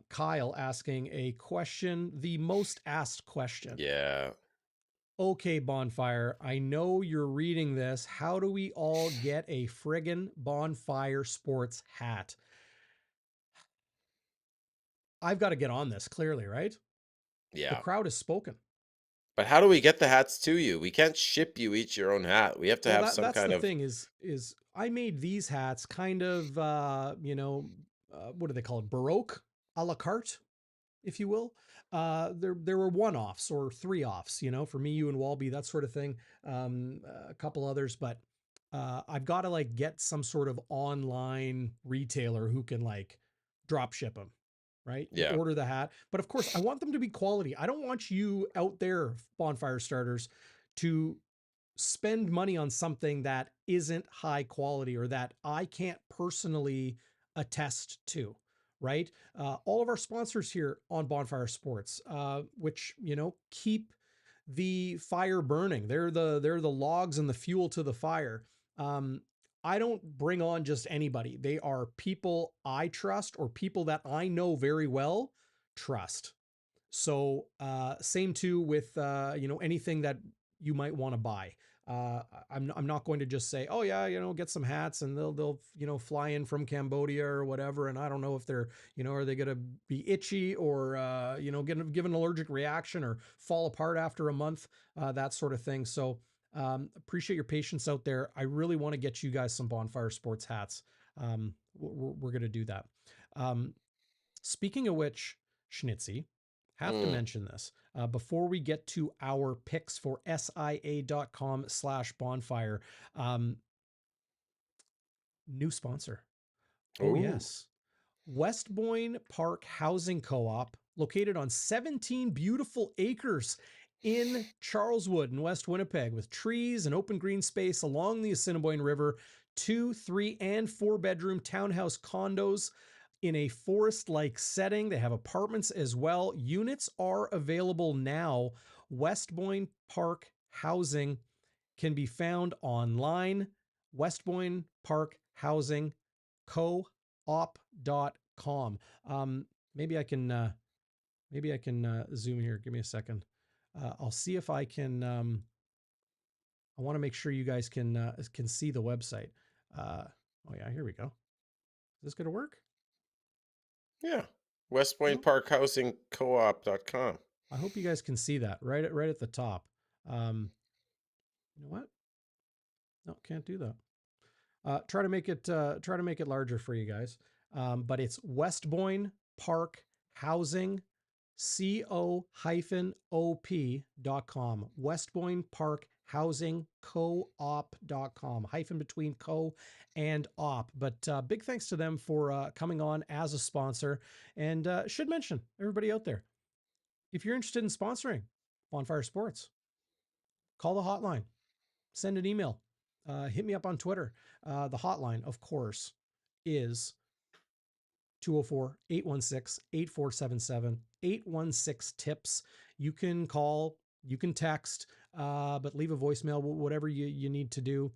[SPEAKER 1] Kyle asking a question, the most asked question.
[SPEAKER 3] Yeah.
[SPEAKER 1] Okay, Bonfire, I know you're reading this. How do we all get a friggin' Bonfire Sports hat? I've got to get on this, clearly, right?
[SPEAKER 3] Yeah.
[SPEAKER 1] The crowd has spoken.
[SPEAKER 3] But how do we get the hats to you? We can't ship you each your own hat. We have to have some kind of...
[SPEAKER 1] That's the thing is I made these hats kind of, what do they call it? Baroque, a la carte, if you will. There were one-offs or 3-offs, for me, you and Walby, that sort of thing. A couple others, but I've got to like get some sort of online retailer who can like drop ship them, right? You
[SPEAKER 3] Yeah.
[SPEAKER 1] order the hat, but of course I want them to be quality. I don't want you out there, bonfire starters, to spend money on something that isn't high quality or that I can't personally attest to, right? All of our sponsors here on Bonfire Sports, which, you know, keep the fire burning. They're the logs and the fuel to the fire. Um, I don't bring on just anybody. They are people I trust or people that I know very well trust. So same too with you know, anything that you might want to buy. I'm not going to just say, oh yeah, you know, get some hats and they'll you know, fly in from Cambodia or whatever, and I don't know if they're, you know, are they going to be itchy or you know, give an allergic reaction or fall apart after a month, that sort of thing. So appreciate your patience out there. I really want to get you guys some Bonfire Sports hats. We're going to do that. Speaking of which, Schnitzy, have to mention this before we get to our picks for SIA.com/bonfire. New sponsor. Oh,
[SPEAKER 3] Ooh.
[SPEAKER 1] yes. Westboyne Park Housing Co-op, located on 17 beautiful acres in Charleswood in West Winnipeg, with trees and open green space along the Assiniboine River, 2, 3, and 4 bedroom townhouse condos in a forest-like setting. They have apartments as well. Units are available now. Westboyne Park Housing can be found online. Westboyne Park Housing co-op.com. Maybe I can zoom here. Give me a second. I'll see if I can. I want to make sure you guys can see the website. Oh yeah, here we go. Is this gonna work?
[SPEAKER 3] Yeah. Westpoint Park Housing Co-op.com.
[SPEAKER 1] I hope you guys can see that right at the top. You know what? No, can't do that. Try to make it larger for you guys. But it's Westboyne Park Housing co-op.com. Westboyne Park Housing co-op.com, hyphen between co and op. But big thanks to them for coming on as a sponsor. And should mention everybody out there, if you're interested in sponsoring Bonfire Sports, call the hotline, send an email, hit me up on Twitter. The hotline, of course, is 204-816-8477, 816-TIPS. You can call, you can text, but leave a voicemail, whatever you need to do.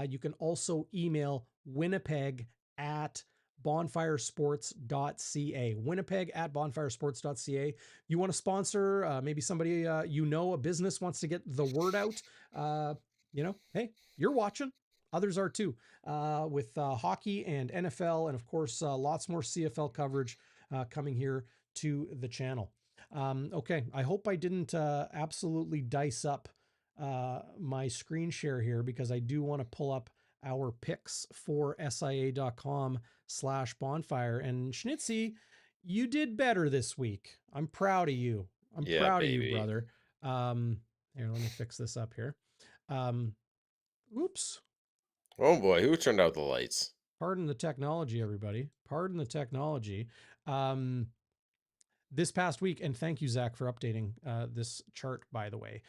[SPEAKER 1] You can also email Winnipeg at bonfiresports.ca. Winnipeg at bonfiresports.ca. You want to sponsor, maybe somebody, you know, a business wants to get the word out. You know, hey, you're watching. Others are too, with hockey and NFL, and of course, lots more CFL coverage coming here to the channel. Okay, I hope I didn't absolutely dice up my screen share here, because I do want to pull up our picks for SIA.com/bonfire. And Schnitzy, you did better this week. I'm proud of you. I'm proud of you, brother. Here, let me fix this up here. Oops.
[SPEAKER 3] Oh boy, who turned out the lights?
[SPEAKER 1] Pardon the technology, everybody. Pardon the technology. This past week, and thank you, Zach, for updating this chart, by the way.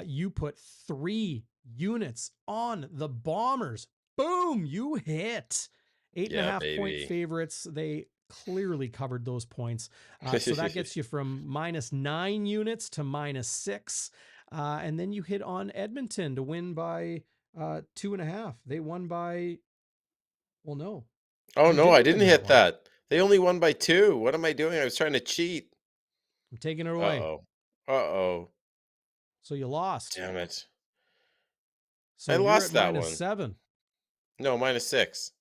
[SPEAKER 1] You put 3 units on the Bombers. Boom, you hit. 8.5 point favorites. They clearly covered those points. So that gets you from -9 units to -6. And then you hit on Edmonton to win by 2.5. They won by, well, no.
[SPEAKER 3] Oh,
[SPEAKER 1] You
[SPEAKER 3] no, I
[SPEAKER 1] didn't
[SPEAKER 3] didn't
[SPEAKER 1] win
[SPEAKER 3] hit
[SPEAKER 1] one.
[SPEAKER 3] that. They only won by 2. What am I doing? I was trying to cheat.
[SPEAKER 1] I'm taking it away.
[SPEAKER 3] Uh-oh. Uh-oh.
[SPEAKER 1] So you lost.
[SPEAKER 3] Damn it.
[SPEAKER 1] So
[SPEAKER 3] I
[SPEAKER 1] you're at
[SPEAKER 3] lost that one.
[SPEAKER 1] -7.
[SPEAKER 3] No, -6.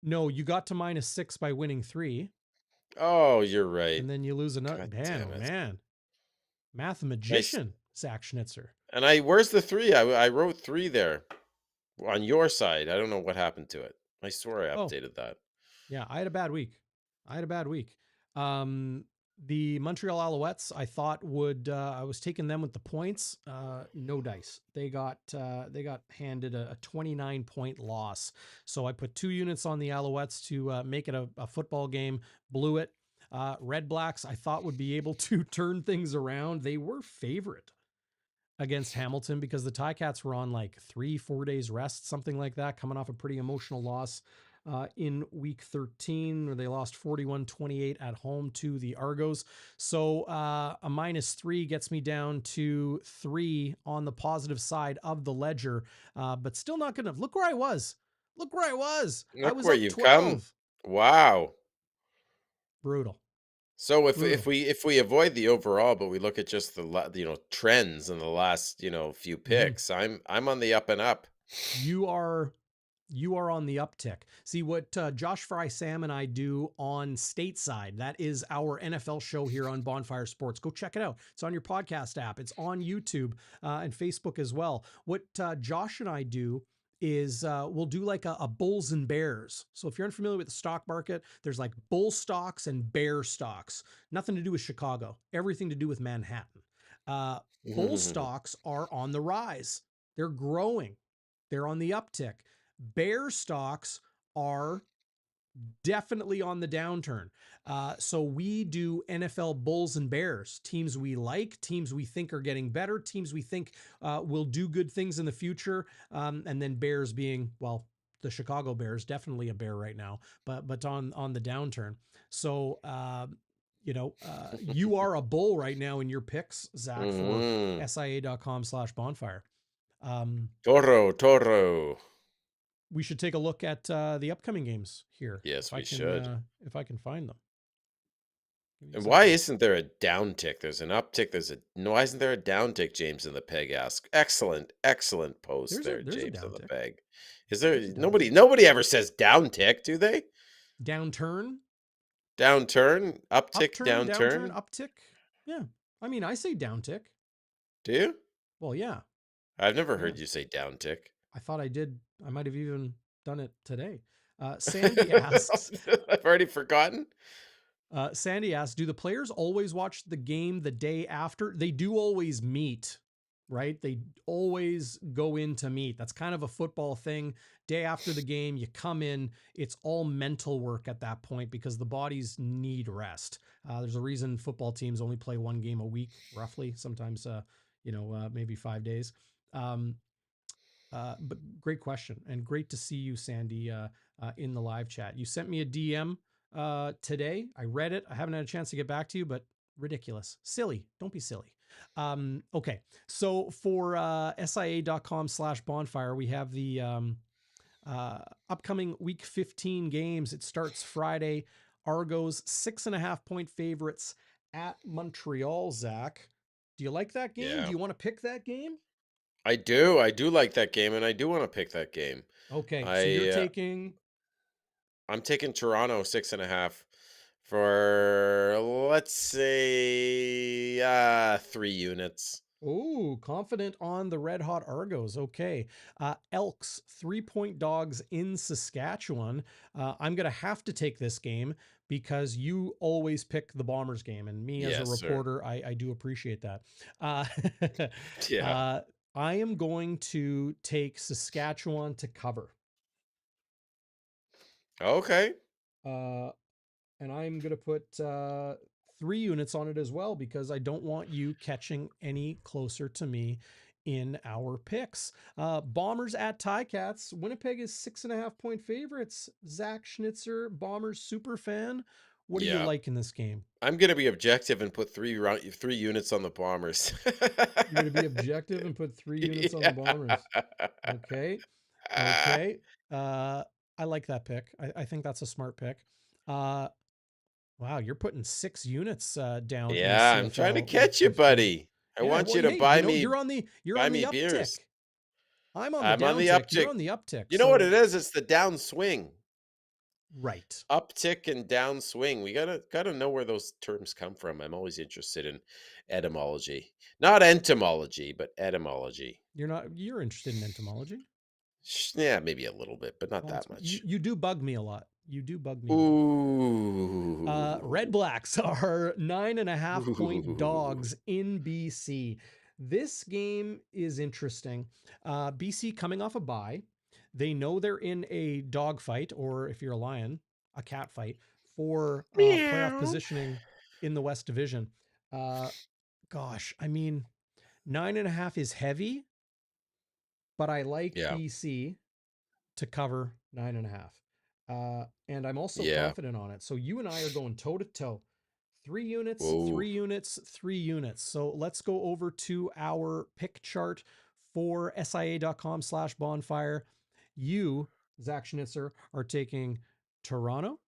[SPEAKER 1] No, you got to -6 by winning 3.
[SPEAKER 3] Oh, you're right.
[SPEAKER 1] And then you lose another.
[SPEAKER 3] God
[SPEAKER 1] Man,
[SPEAKER 3] damn
[SPEAKER 1] oh
[SPEAKER 3] it.
[SPEAKER 1] man.
[SPEAKER 3] Nice.
[SPEAKER 1] Mathematician, Zach Schnitzer.
[SPEAKER 3] And where's the 3? I wrote 3 there on your side. I don't know what happened to it. I swear I
[SPEAKER 1] Oh,
[SPEAKER 3] updated that.
[SPEAKER 1] yeah, I had a bad week. The Montreal Alouettes, I thought would, I was taking them with the points. No dice. They got handed a 29-point loss. So I put 2 units on the Alouettes to make it a football game. Blew it. Red Blacks, I thought would be able to turn things around. They were favorite against Hamilton because the Ticats were on like 3-4 days rest, something like that, coming off a pretty emotional loss in week 13 where they lost 41-28 at home to the Argos. So a -3 gets me down to 3 on the positive side of the ledger, but still not good enough. Look where I was. Look where I was. I
[SPEAKER 3] Look
[SPEAKER 1] was
[SPEAKER 3] where
[SPEAKER 1] up
[SPEAKER 3] you've come.
[SPEAKER 1] 12.
[SPEAKER 3] Wow.
[SPEAKER 1] Brutal.
[SPEAKER 3] So if
[SPEAKER 1] Brutal.
[SPEAKER 3] we avoid the overall, but we look at just the trends in the last few picks, I'm on the up and up.
[SPEAKER 1] You are on the uptick. See what Josh Fry, Sam, and I do on Stateside. That is our NFL show here on Bonfire Sports. Go check it out. It's on your podcast app. It's on YouTube and Facebook as well. What Josh and I do is we'll do like a bulls and bears. So if you're unfamiliar with the stock market, there's like bull stocks and bear stocks. Nothing to do with Chicago. Everything to do with Manhattan. Bull stocks are on the rise. They're growing. They're on the uptick. Bear stocks are definitely on the downturn. So we do NFL bulls and bears, teams we like, teams we think are getting better, teams we think will do good things in the future. And then bears being, well, the Chicago Bears, definitely a bear right now, but on the downturn. So, you are a bull right now in your picks, Zach, for SIA.com/bonfire.
[SPEAKER 3] Toro.
[SPEAKER 1] We should take a look at the upcoming games here.
[SPEAKER 3] Yes,
[SPEAKER 1] if I
[SPEAKER 3] we
[SPEAKER 1] can,
[SPEAKER 3] should.
[SPEAKER 1] if I can find them.
[SPEAKER 3] And why isn't there a downtick? There's an uptick. Why isn't there a downtick? James in the Peg asks. Excellent post
[SPEAKER 1] there's
[SPEAKER 3] James
[SPEAKER 1] a
[SPEAKER 3] in the
[SPEAKER 1] downtick.
[SPEAKER 3] Peg. Is there nobody ever says downtick, do they?
[SPEAKER 1] Downturn,
[SPEAKER 3] downturn, downturn,
[SPEAKER 1] uptick. Yeah, I mean, I say downtick.
[SPEAKER 3] Do you?
[SPEAKER 1] Well, yeah.
[SPEAKER 3] I've never heard you say downtick.
[SPEAKER 1] I thought I did. I might have even done it today. Sandy asks.
[SPEAKER 3] I've already forgotten.
[SPEAKER 1] Sandy asks, do the players always watch the game the day after? They do always meet, right? They always go in to meet. That's kind of a football thing. Day after the game, you come in, it's all mental work at that point because the bodies need rest. There's a reason football teams only play 1 game a week, roughly, sometimes, maybe 5 days. But great question and great to see you, Sandy, in the live chat. You sent me a DM today. I read it. I haven't had a chance to get back to you, but ridiculous. Silly. Don't be silly. Okay. So for SIA.com/bonfire, we have the upcoming week 15 games. It starts Friday. Argos 6.5-point favorites at Montreal. Zach, do you like that game?
[SPEAKER 3] Yeah.
[SPEAKER 1] Do you want to pick that game?
[SPEAKER 3] I do. I do like that game, and I do want to pick that game.
[SPEAKER 1] Okay. So you're taking...
[SPEAKER 3] I'm taking Toronto 6.5 for, let's say, 3 units.
[SPEAKER 1] Oh, confident on the red hot Argos. Okay. Elks 3-point dogs in Saskatchewan. I'm going to have to take this game because you always pick the Bombers game. And me as a reporter, I do appreciate that.
[SPEAKER 3] Yeah.
[SPEAKER 1] I am going to take Saskatchewan to cover.
[SPEAKER 3] Okay.
[SPEAKER 1] And I'm going to put 3 units on it as well because I don't want you catching any closer to me in our picks. Bombers at Ticats. Winnipeg is 6.5-point favorites. Zach Schnitzer, Bombers super fan. What do you like in this game?
[SPEAKER 3] I'm going to be objective and put 3 units on the Bombers.
[SPEAKER 1] You're going to be objective and put 3 units on the Bombers. Okay. I like that pick. I think that's a smart pick. Wow, you're putting 6 units down.
[SPEAKER 3] Yeah, I'm trying to catch you, buddy. I want you to buy me.
[SPEAKER 1] You're on the uptick.
[SPEAKER 3] Beers.
[SPEAKER 1] I'm on the uptick. You're on the uptick.
[SPEAKER 3] You know what it is? It's the downswing.
[SPEAKER 1] Right.
[SPEAKER 3] Uptick and downswing. We gotta know where those terms come from. I'm always interested in etymology, not entomology, but etymology.
[SPEAKER 1] You're interested in entomology?
[SPEAKER 3] Yeah, maybe a little bit, but not that much.
[SPEAKER 1] You do bug me a lot. You do bug me, though.
[SPEAKER 3] Ooh.
[SPEAKER 1] Red Blacks are 9.5-point
[SPEAKER 3] Ooh.
[SPEAKER 1] dogs in BC. This game is interesting. BC coming off a bye. They know they're in a dog fight, or if you're a Lion, a cat fight for playoff
[SPEAKER 3] Meow.
[SPEAKER 1] positioning in the West Division. Gosh, I mean, 9.5 is heavy, but I like
[SPEAKER 3] Yeah.
[SPEAKER 1] BC to cover 9.5. And I'm also
[SPEAKER 3] Yeah.
[SPEAKER 1] confident on it. So you and I are going toe to toe. 3 units,
[SPEAKER 3] Whoa.
[SPEAKER 1] 3 units, 3 units. So let's go over to our pick chart for SIA.com/bonfire. You, Zach Schnitzer, are taking Toronto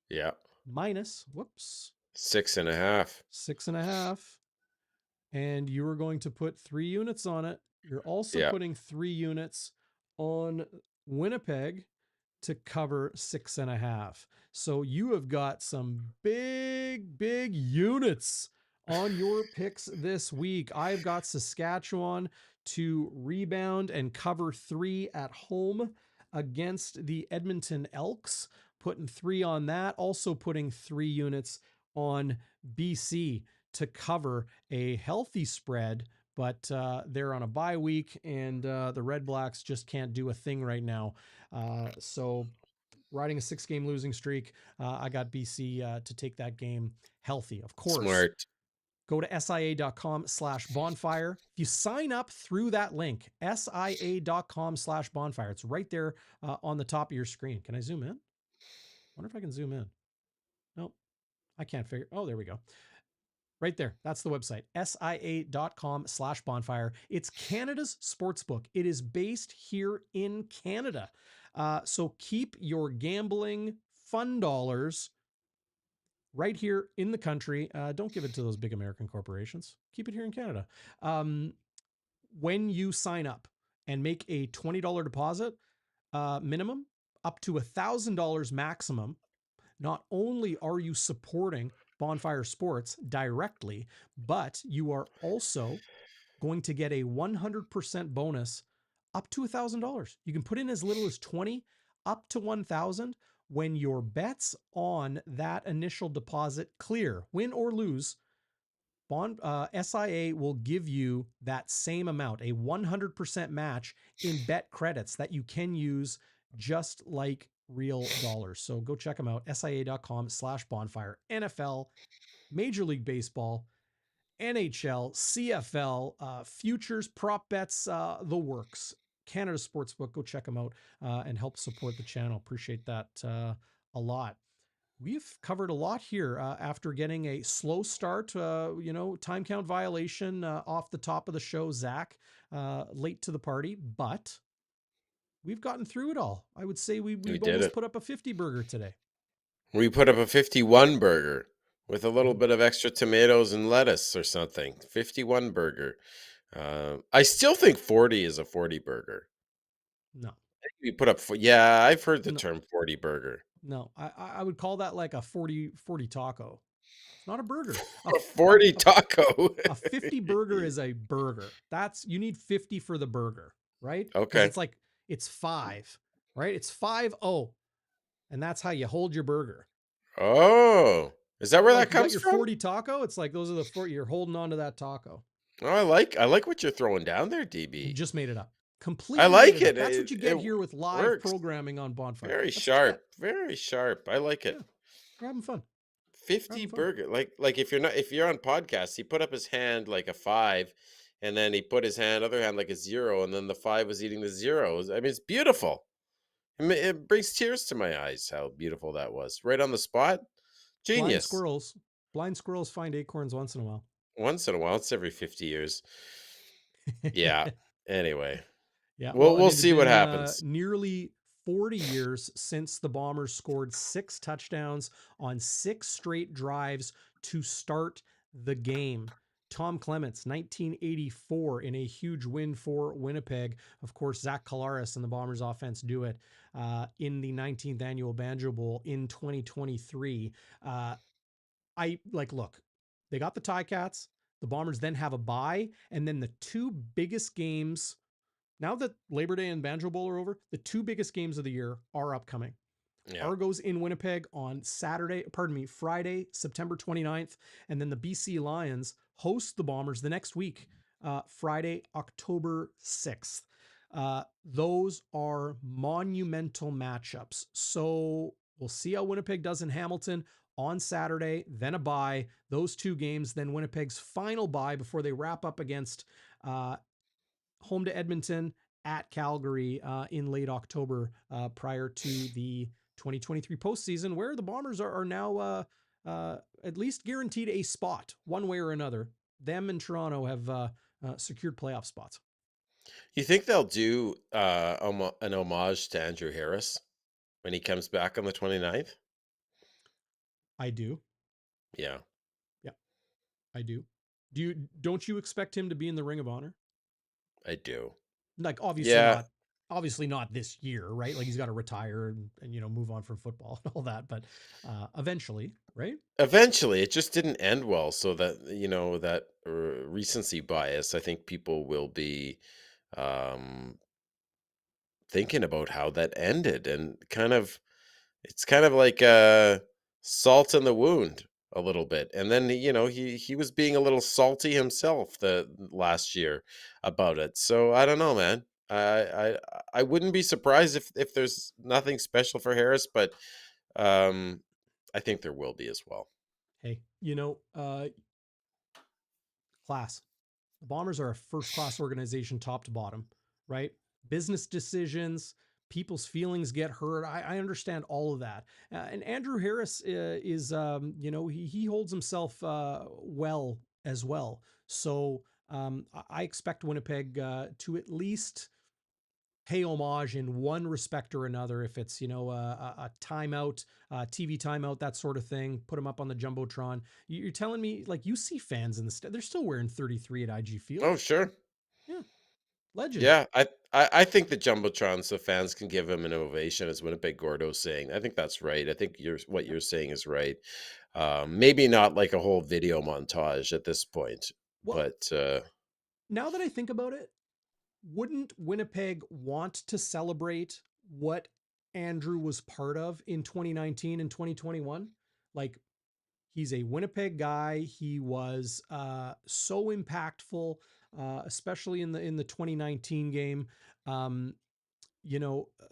[SPEAKER 3] Yeah.
[SPEAKER 1] minus, whoops,
[SPEAKER 3] 6.5.
[SPEAKER 1] 6.5. And you are going to put 3 units on it. You're also
[SPEAKER 3] Yeah.
[SPEAKER 1] putting 3 units on Winnipeg to cover 6.5. So you have got some big units on your picks this week. I've got Saskatchewan to rebound and cover 3 at home against the Edmonton Elks, putting 3 on that. Also putting 3 units on BC to cover a healthy spread, but they're on a bye week, and the Red Blacks just can't do a thing right now. So riding a 6-game losing streak, I got BC to take that game healthy. Of course,
[SPEAKER 3] Smart.
[SPEAKER 1] go to SIA.com/bonfire. If you sign up through that link, SIA.com/bonfire, it's right there on the top of your screen. Can I zoom in? Wonder if I can zoom in. Nope, I can't figure. Oh, there we go. Right there. That's the website, SIA.com/bonfire. It's Canada's sportsbook. It is based here in Canada. So keep your gambling fun dollars right here in the country. Don't give it to those big American corporations. Keep it here in Canada. When you sign up and make a $20 deposit minimum, up to $1,000 maximum, not only are you supporting Bonfire Sports directly, but you are also going to get a 100% bonus up to $1,000. You can put in as little as 20 up to 1,000 when your bets on that initial deposit clear, win or lose. SIA will give you that same amount, a 100% match in bet credits that you can use just like real dollars. So go check them out, SIA.com/bonfire. NFL, Major League Baseball, NHL, CFL, futures, prop bets, the works. Canada Sportsbook, go check them out and help support the channel. Appreciate that a lot. We've covered a lot here after getting a slow start, time count violation off the top of the show, Zach, late to the party, but we've gotten through it all. I would say
[SPEAKER 3] We
[SPEAKER 1] we've
[SPEAKER 3] did
[SPEAKER 1] almost
[SPEAKER 3] it.
[SPEAKER 1] put up a 50 burger today.
[SPEAKER 3] We put up a 51 burger with a little
[SPEAKER 1] Ooh.
[SPEAKER 3] bit of extra tomatoes and lettuce or something. 51 burger. I still think 40 is a 40 burger.
[SPEAKER 1] No,
[SPEAKER 3] We put up, yeah, I've heard the
[SPEAKER 1] no,
[SPEAKER 3] term 40 burger.
[SPEAKER 1] no. I would call that like a 40 taco. It's not a burger.
[SPEAKER 3] A 40 taco.
[SPEAKER 1] A 50 burger is a burger. You need 50 for the burger, right? Because
[SPEAKER 3] Okay.
[SPEAKER 1] it's 5, right? It's 5-0. And that's how you hold your burger.
[SPEAKER 3] Oh, is that where
[SPEAKER 1] Like
[SPEAKER 3] that
[SPEAKER 1] you got
[SPEAKER 3] comes
[SPEAKER 1] your
[SPEAKER 3] from?
[SPEAKER 1] 40 taco. It's like those are the 40. You're holding on to that taco.
[SPEAKER 3] Oh, I like what you're throwing down there, DB.
[SPEAKER 1] Just made it up.
[SPEAKER 3] I
[SPEAKER 1] Completely made
[SPEAKER 3] like
[SPEAKER 1] it up.
[SPEAKER 3] it.
[SPEAKER 1] That's what you get
[SPEAKER 3] It
[SPEAKER 1] here with live
[SPEAKER 3] works.
[SPEAKER 1] programming on Bonfire.
[SPEAKER 3] Very
[SPEAKER 1] That's what you get.
[SPEAKER 3] sharp. Very sharp. I like it.
[SPEAKER 1] Yeah. We're having fun.
[SPEAKER 3] 50 burger. Like if you're on podcasts, he put up his hand like a 5, and then he put his other hand like a 0, and then the 5 was eating the 0. I mean, it's beautiful. It brings tears to my eyes how beautiful that was. Right on the spot.
[SPEAKER 1] Blind
[SPEAKER 3] Genius.
[SPEAKER 1] squirrels find acorns once in a while.
[SPEAKER 3] Once in a while. It's every 50 years. Yeah. Anyway.
[SPEAKER 1] Yeah,
[SPEAKER 3] We'll see what happens.
[SPEAKER 1] Nearly 40 years since the Bombers scored 6 touchdowns on 6 straight drives to start the game. Tom Clements, 1984, in a huge win for Winnipeg. Of course, Zach Collaros and the Bombers offense do it in the 19th annual Banjo Bowl in 2023. Look, they got the Ticats. The Bombers then have a bye, and then the 2 biggest games. Now that Labor Day and Banjo Bowl are over, the 2 biggest games of the year are upcoming.
[SPEAKER 3] Yeah.
[SPEAKER 1] Argos in Winnipeg on Friday, September 29th. And then the BC Lions host the Bombers the next week, Friday, October 6th. Those are monumental matchups. So we'll see how Winnipeg does in Hamilton on Saturday, then a bye. Those two games, then Winnipeg's final bye before they wrap up against home to Edmonton, at Calgary in late October, prior to the 2023 postseason, where the Bombers are now at least guaranteed a spot one way or another. Them and Toronto have secured playoff spots.
[SPEAKER 3] You think they'll do an homage to Andrew Harris when he comes back on the 29th?
[SPEAKER 1] I do.
[SPEAKER 3] Yeah.
[SPEAKER 1] Yeah, I do. Don't you expect him to be in the Ring of Honor?
[SPEAKER 3] I do.
[SPEAKER 1] Like
[SPEAKER 3] Yeah.
[SPEAKER 1] obviously not this year, right? Like he's got to retire and move on from football and all that, but eventually, right?
[SPEAKER 3] Eventually, it just didn't end well. So that, that recency bias, I think people will be um, thinking about how that ended, and it's kind of like salt in the wound a little bit. And then, he was being a little salty himself the last year about it. So I don't know, man. I wouldn't be surprised if there's nothing special for Harris, but I think there will be as well.
[SPEAKER 1] Hey, class. The Bombers are a first-class organization, top to bottom, right? Business decisions, people's feelings get hurt. I understand all of that. And Andrew Harris is, he holds himself well as well. So I expect Winnipeg to at least pay homage in one respect or another. If it's, a timeout, TV timeout, that sort of thing, put them up on the Jumbotron. You're telling me, like, you see fans in the they're still wearing 33 at IG Field.
[SPEAKER 3] Oh, sure.
[SPEAKER 1] Yeah. Legend.
[SPEAKER 3] Yeah, I think the Jumbotron, so fans can give him an ovation, as Winnipeg Gordo's saying. I think that's right. I think what
[SPEAKER 1] Yeah.
[SPEAKER 3] you're saying is right. Maybe not like a whole video montage at this point,
[SPEAKER 1] Well,
[SPEAKER 3] but
[SPEAKER 1] now that I think about it, wouldn't Winnipeg want to celebrate what Andrew was part of in 2019 and 2021? Like, he's a Winnipeg guy. He was so impactful, especially in the 2019 game. Um, you know, uh,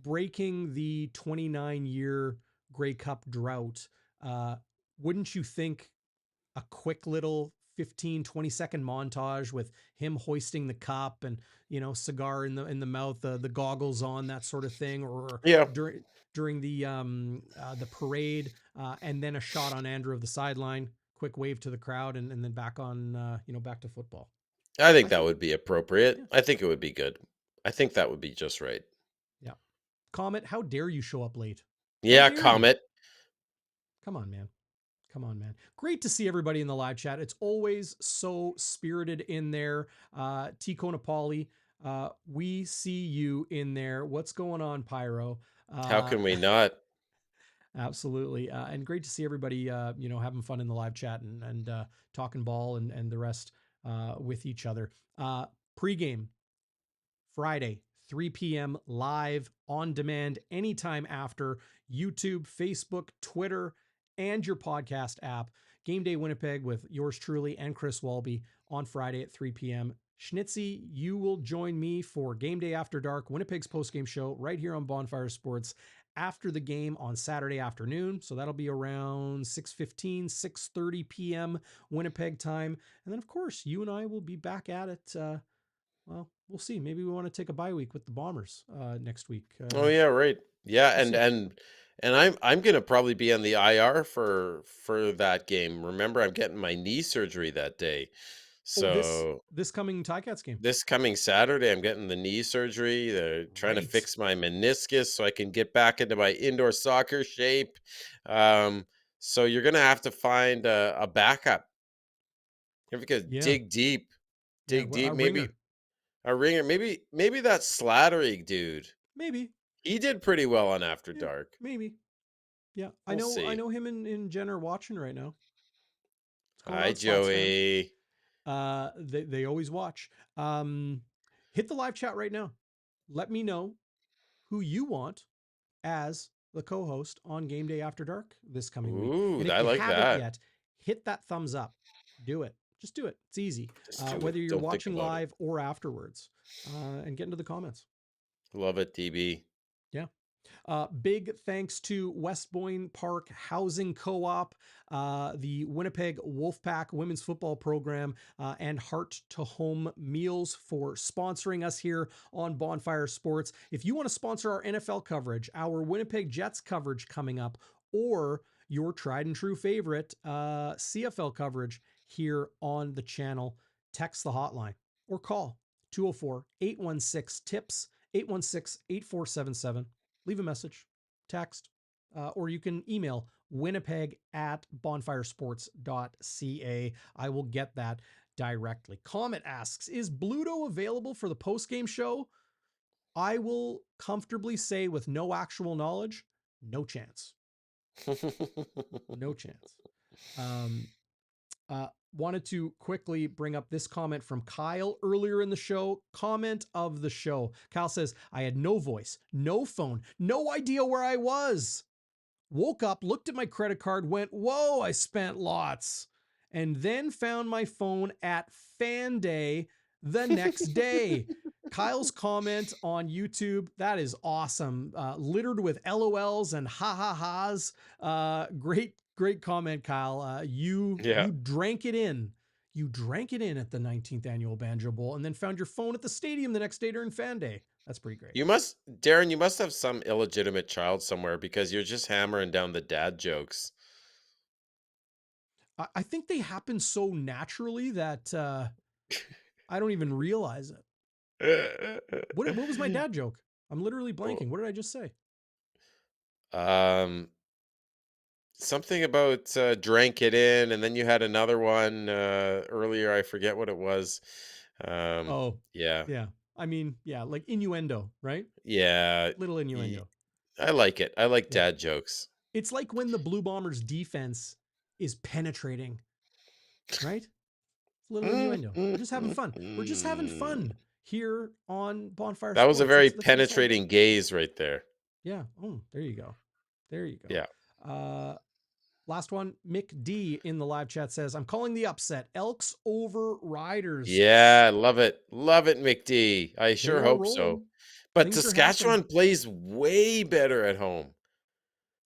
[SPEAKER 1] Breaking the 29-year Grey Cup drought. Uh, wouldn't you think a quick little 15-20 second montage with him hoisting the cup and cigar in the mouth, the goggles on, that sort of thing, or
[SPEAKER 3] yeah,
[SPEAKER 1] during the parade, and then a shot on Andrew of the sideline, quick wave to the crowd, and then back on back to football.
[SPEAKER 3] I think
[SPEAKER 1] I
[SPEAKER 3] that
[SPEAKER 1] think,
[SPEAKER 3] would be appropriate.
[SPEAKER 1] yeah,
[SPEAKER 3] I think it would be good. I think that would be just right.
[SPEAKER 1] yeah. Comet, how dare you show up late? How
[SPEAKER 3] Yeah,
[SPEAKER 1] dare you?
[SPEAKER 3] Comet.
[SPEAKER 1] Come on, man. Come on, man. Great to see everybody in the live chat. It's always so spirited in there. Tico Napoli, we see you in there. What's going on, Pyro?
[SPEAKER 3] How
[SPEAKER 1] Uh,
[SPEAKER 3] can we not?
[SPEAKER 1] absolutely. And great to see everybody, having fun in the live chat and talking ball and the rest with each other. Pregame, Friday, 3 p.m. live on demand anytime after YouTube, Facebook, Twitter, and your podcast app. Game Day Winnipeg with yours truly and Chris Walby on Friday at 3 p.m. Schnitzy, you will join me for Game Day After Dark, Winnipeg's postgame show right here on Bonfire Sports after the game on Saturday afternoon. So that'll be around 6:15, 6:30 p.m. Winnipeg time. And then, of course, you and I will be back at it. Well, we'll see. Maybe we want to take a bye week with the Bombers next week.
[SPEAKER 3] Oh yeah, right. Yeah,
[SPEAKER 1] We'll
[SPEAKER 3] and
[SPEAKER 1] see.
[SPEAKER 3] I'm gonna probably be on the IR for that game. Remember, I'm getting my knee surgery that day.
[SPEAKER 1] Oh, this
[SPEAKER 3] So
[SPEAKER 1] this coming Ticats game.
[SPEAKER 3] this coming Saturday, I'm getting the knee surgery. They're trying to
[SPEAKER 1] Right.
[SPEAKER 3] fix my meniscus so I can get back into my indoor soccer shape. Um, so you're gonna have to find a backup. You have to
[SPEAKER 1] Yeah.
[SPEAKER 3] dig deep,
[SPEAKER 1] Yeah.
[SPEAKER 3] dig
[SPEAKER 1] A
[SPEAKER 3] deep. Maybe
[SPEAKER 1] ringer.
[SPEAKER 3] a ringer. Maybe that Slattery dude.
[SPEAKER 1] Maybe.
[SPEAKER 3] He did pretty well on After
[SPEAKER 1] Yeah.
[SPEAKER 3] Dark.
[SPEAKER 1] Maybe. Yeah. I
[SPEAKER 3] We'll
[SPEAKER 1] know. I
[SPEAKER 3] see.
[SPEAKER 1] know him and Jen are watching right now. What's going
[SPEAKER 3] Hi,
[SPEAKER 1] on, Slots fam?
[SPEAKER 3] Joey.
[SPEAKER 1] They always watch. Hit the live chat right now. Let me know who you want as the co-host on Game Day After Dark this coming week.
[SPEAKER 3] Ooh,
[SPEAKER 1] And if
[SPEAKER 3] I
[SPEAKER 1] you
[SPEAKER 3] like
[SPEAKER 1] haven't
[SPEAKER 3] that.
[SPEAKER 1] yet, hit that thumbs up. Do it. Just do it. It's easy.
[SPEAKER 3] Just do it.
[SPEAKER 1] Whether you're
[SPEAKER 3] Don't think
[SPEAKER 1] watching
[SPEAKER 3] about it.
[SPEAKER 1] live or afterwards, and get into the comments.
[SPEAKER 3] Love it, DB.
[SPEAKER 1] Yeah. Big thanks to West Boyne Park Housing Co-op, the Winnipeg Wolfpack Women's Football Program, and Heart to Home Meals for sponsoring us here on Bonfire Sports. If you want to sponsor our NFL coverage, our Winnipeg Jets coverage coming up, or your tried and true favorite CFL coverage here on the channel, text the hotline or call 204-816-TIPS, 816-8477. Leave a message, text, or you can email winnipeg@bonfiresports.ca. I will get that directly. Comet asks, is Bluto available for the post-game show? I will comfortably say with no actual knowledge, no chance. No chance. Wanted to quickly bring up this comment from Kyle earlier in the show. Comment of the show. Kyle says, I had no voice, no phone, no idea where I was. Woke up, looked at my credit card, went, whoa, I spent lots. And then found my phone at Fan Day the next day. Kyle's comment on YouTube, that is awesome. Littered with LOLs and ha-ha-has. Great comment, Kyle. You
[SPEAKER 3] Yeah.
[SPEAKER 1] drank it in. You drank it in at the 19th annual Banjo Bowl and then found your phone at the stadium the next day during Fan Day. That's pretty great.
[SPEAKER 3] Darrin, you must have some illegitimate child somewhere because you're just hammering down the dad jokes.
[SPEAKER 1] I think they happen so naturally that I don't even realize it. What was my dad joke? I'm literally blanking. What did I just say?
[SPEAKER 3] Something about drank it in, and then you had another one earlier. I forget what it was.
[SPEAKER 1] Oh,
[SPEAKER 3] Yeah,
[SPEAKER 1] yeah. I mean, yeah, like innuendo, right?
[SPEAKER 3] yeah.
[SPEAKER 1] Little innuendo.
[SPEAKER 3] I like it. I like
[SPEAKER 1] Yeah.
[SPEAKER 3] dad jokes.
[SPEAKER 1] It's like when the Blue Bombers defense is penetrating, right? Little innuendo. We're just having fun. We're just having fun here on Bonfire
[SPEAKER 3] That was a
[SPEAKER 1] Sports.
[SPEAKER 3] very
[SPEAKER 1] That's what it's all about.
[SPEAKER 3] penetrating gaze right there.
[SPEAKER 1] Yeah. Oh, there you go. There you go.
[SPEAKER 3] Yeah.
[SPEAKER 1] Last one, Mick D in the live chat says, I'm calling the upset. Elks over Riders.
[SPEAKER 3] Yeah, love it. Love it, McD. I
[SPEAKER 1] They
[SPEAKER 3] sure
[SPEAKER 1] are
[SPEAKER 3] hope so.
[SPEAKER 1] rolling.
[SPEAKER 3] But
[SPEAKER 1] Things are happening.
[SPEAKER 3] Saskatchewan plays way better at home.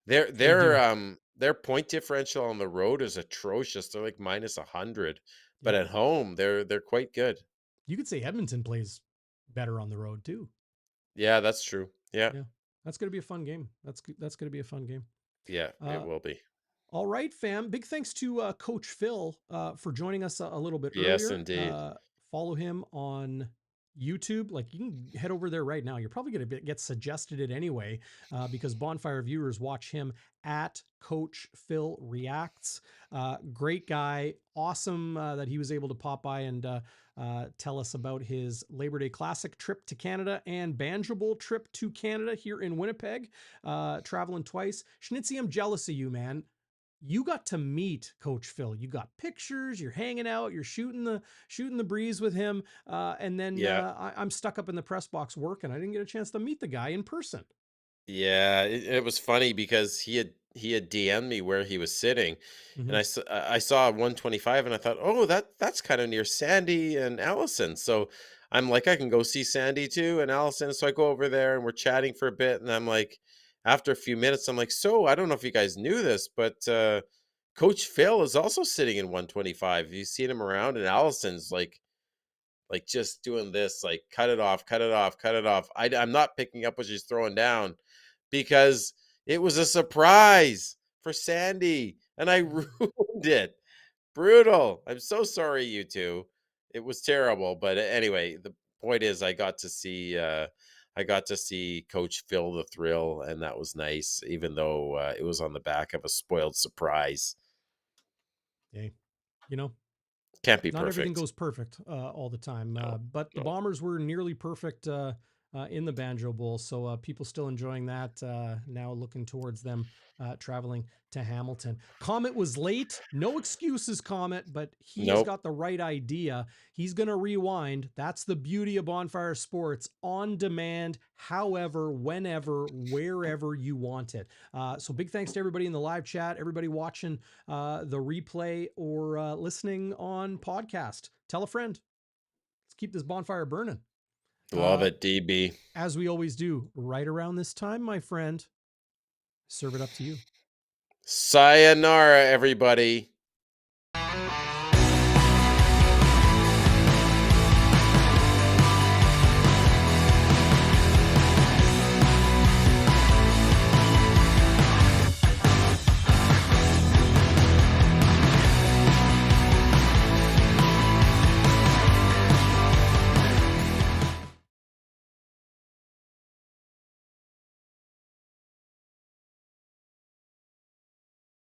[SPEAKER 3] Their
[SPEAKER 1] They do.
[SPEAKER 3] their point differential on the road is atrocious. They're like minus 100. But
[SPEAKER 1] Yep.
[SPEAKER 3] at home, they're quite good.
[SPEAKER 1] You could say Edmonton plays better on the road too.
[SPEAKER 3] Yeah, that's true. Yeah.
[SPEAKER 1] Yeah. That's going to be a fun game. That's going to be a fun game.
[SPEAKER 3] Yeah, it will be.
[SPEAKER 1] All right, fam. Big thanks to Coach Phil for joining us a little bit
[SPEAKER 3] Yes,
[SPEAKER 1] earlier.
[SPEAKER 3] indeed.
[SPEAKER 1] Follow him on YouTube. Like, you can head over there right now. You're probably going to get suggested it anyway, because Bonfire viewers watch him at Coach Phil Reacts. Great guy. Awesome that he was able to pop by and tell us about his Labor Day Classic trip to Canada and Banjo Bowl trip to Canada here in Winnipeg, traveling twice. Schnitzy, I'm jealous of you, man. You got to meet Coach Phil. You got pictures. You're hanging out. You're shooting the breeze with him. And then
[SPEAKER 3] Yeah.
[SPEAKER 1] I'm stuck up in the press box working. I didn't get a chance to meet the guy in person.
[SPEAKER 3] Yeah, it was funny because he had DM'd me where he was sitting, and
[SPEAKER 1] Mhm.
[SPEAKER 3] I saw 125, and I thought, oh, that's kind of near Sandy and Allison. So I'm like, I can go see Sandy too and Allison. So I go over there, and we're chatting for a bit, and I'm like, after a few minutes, I'm like, so I don't know if you guys knew this, but Coach Phil is also sitting in 125. You've seen him around, and Allison's like just doing this, like cut it off, cut it off, cut it off. I'm not picking up what she's throwing down because it was a surprise for Sandy and I ruined it. Brutal. I'm so sorry, you two. It was terrible. But anyway, the point is I got to see Coach Phil the Thrill, and that was nice, even though it was on the back of a spoiled surprise.
[SPEAKER 1] Hey, you know,
[SPEAKER 3] Can't be
[SPEAKER 1] not everything
[SPEAKER 3] perfect.
[SPEAKER 1] goes perfect all the time,
[SPEAKER 3] No,
[SPEAKER 1] but the
[SPEAKER 3] no.
[SPEAKER 1] Bombers were nearly perfect in the Banjo Bowl. So people still enjoying that. Now looking towards them traveling to Hamilton. Comet was late. No excuses, Comet, but he has got the right idea. He's going to rewind. That's the beauty of Bonfire Sports, on demand, however, whenever, wherever you want it. So big thanks to everybody in the live chat, everybody watching the replay or listening on podcast. Tell a friend. Let's keep this bonfire burning.
[SPEAKER 3] Love it, DB.
[SPEAKER 1] As we always do, right around this time, my friend, serve it up to you.
[SPEAKER 3] Sayonara, everybody.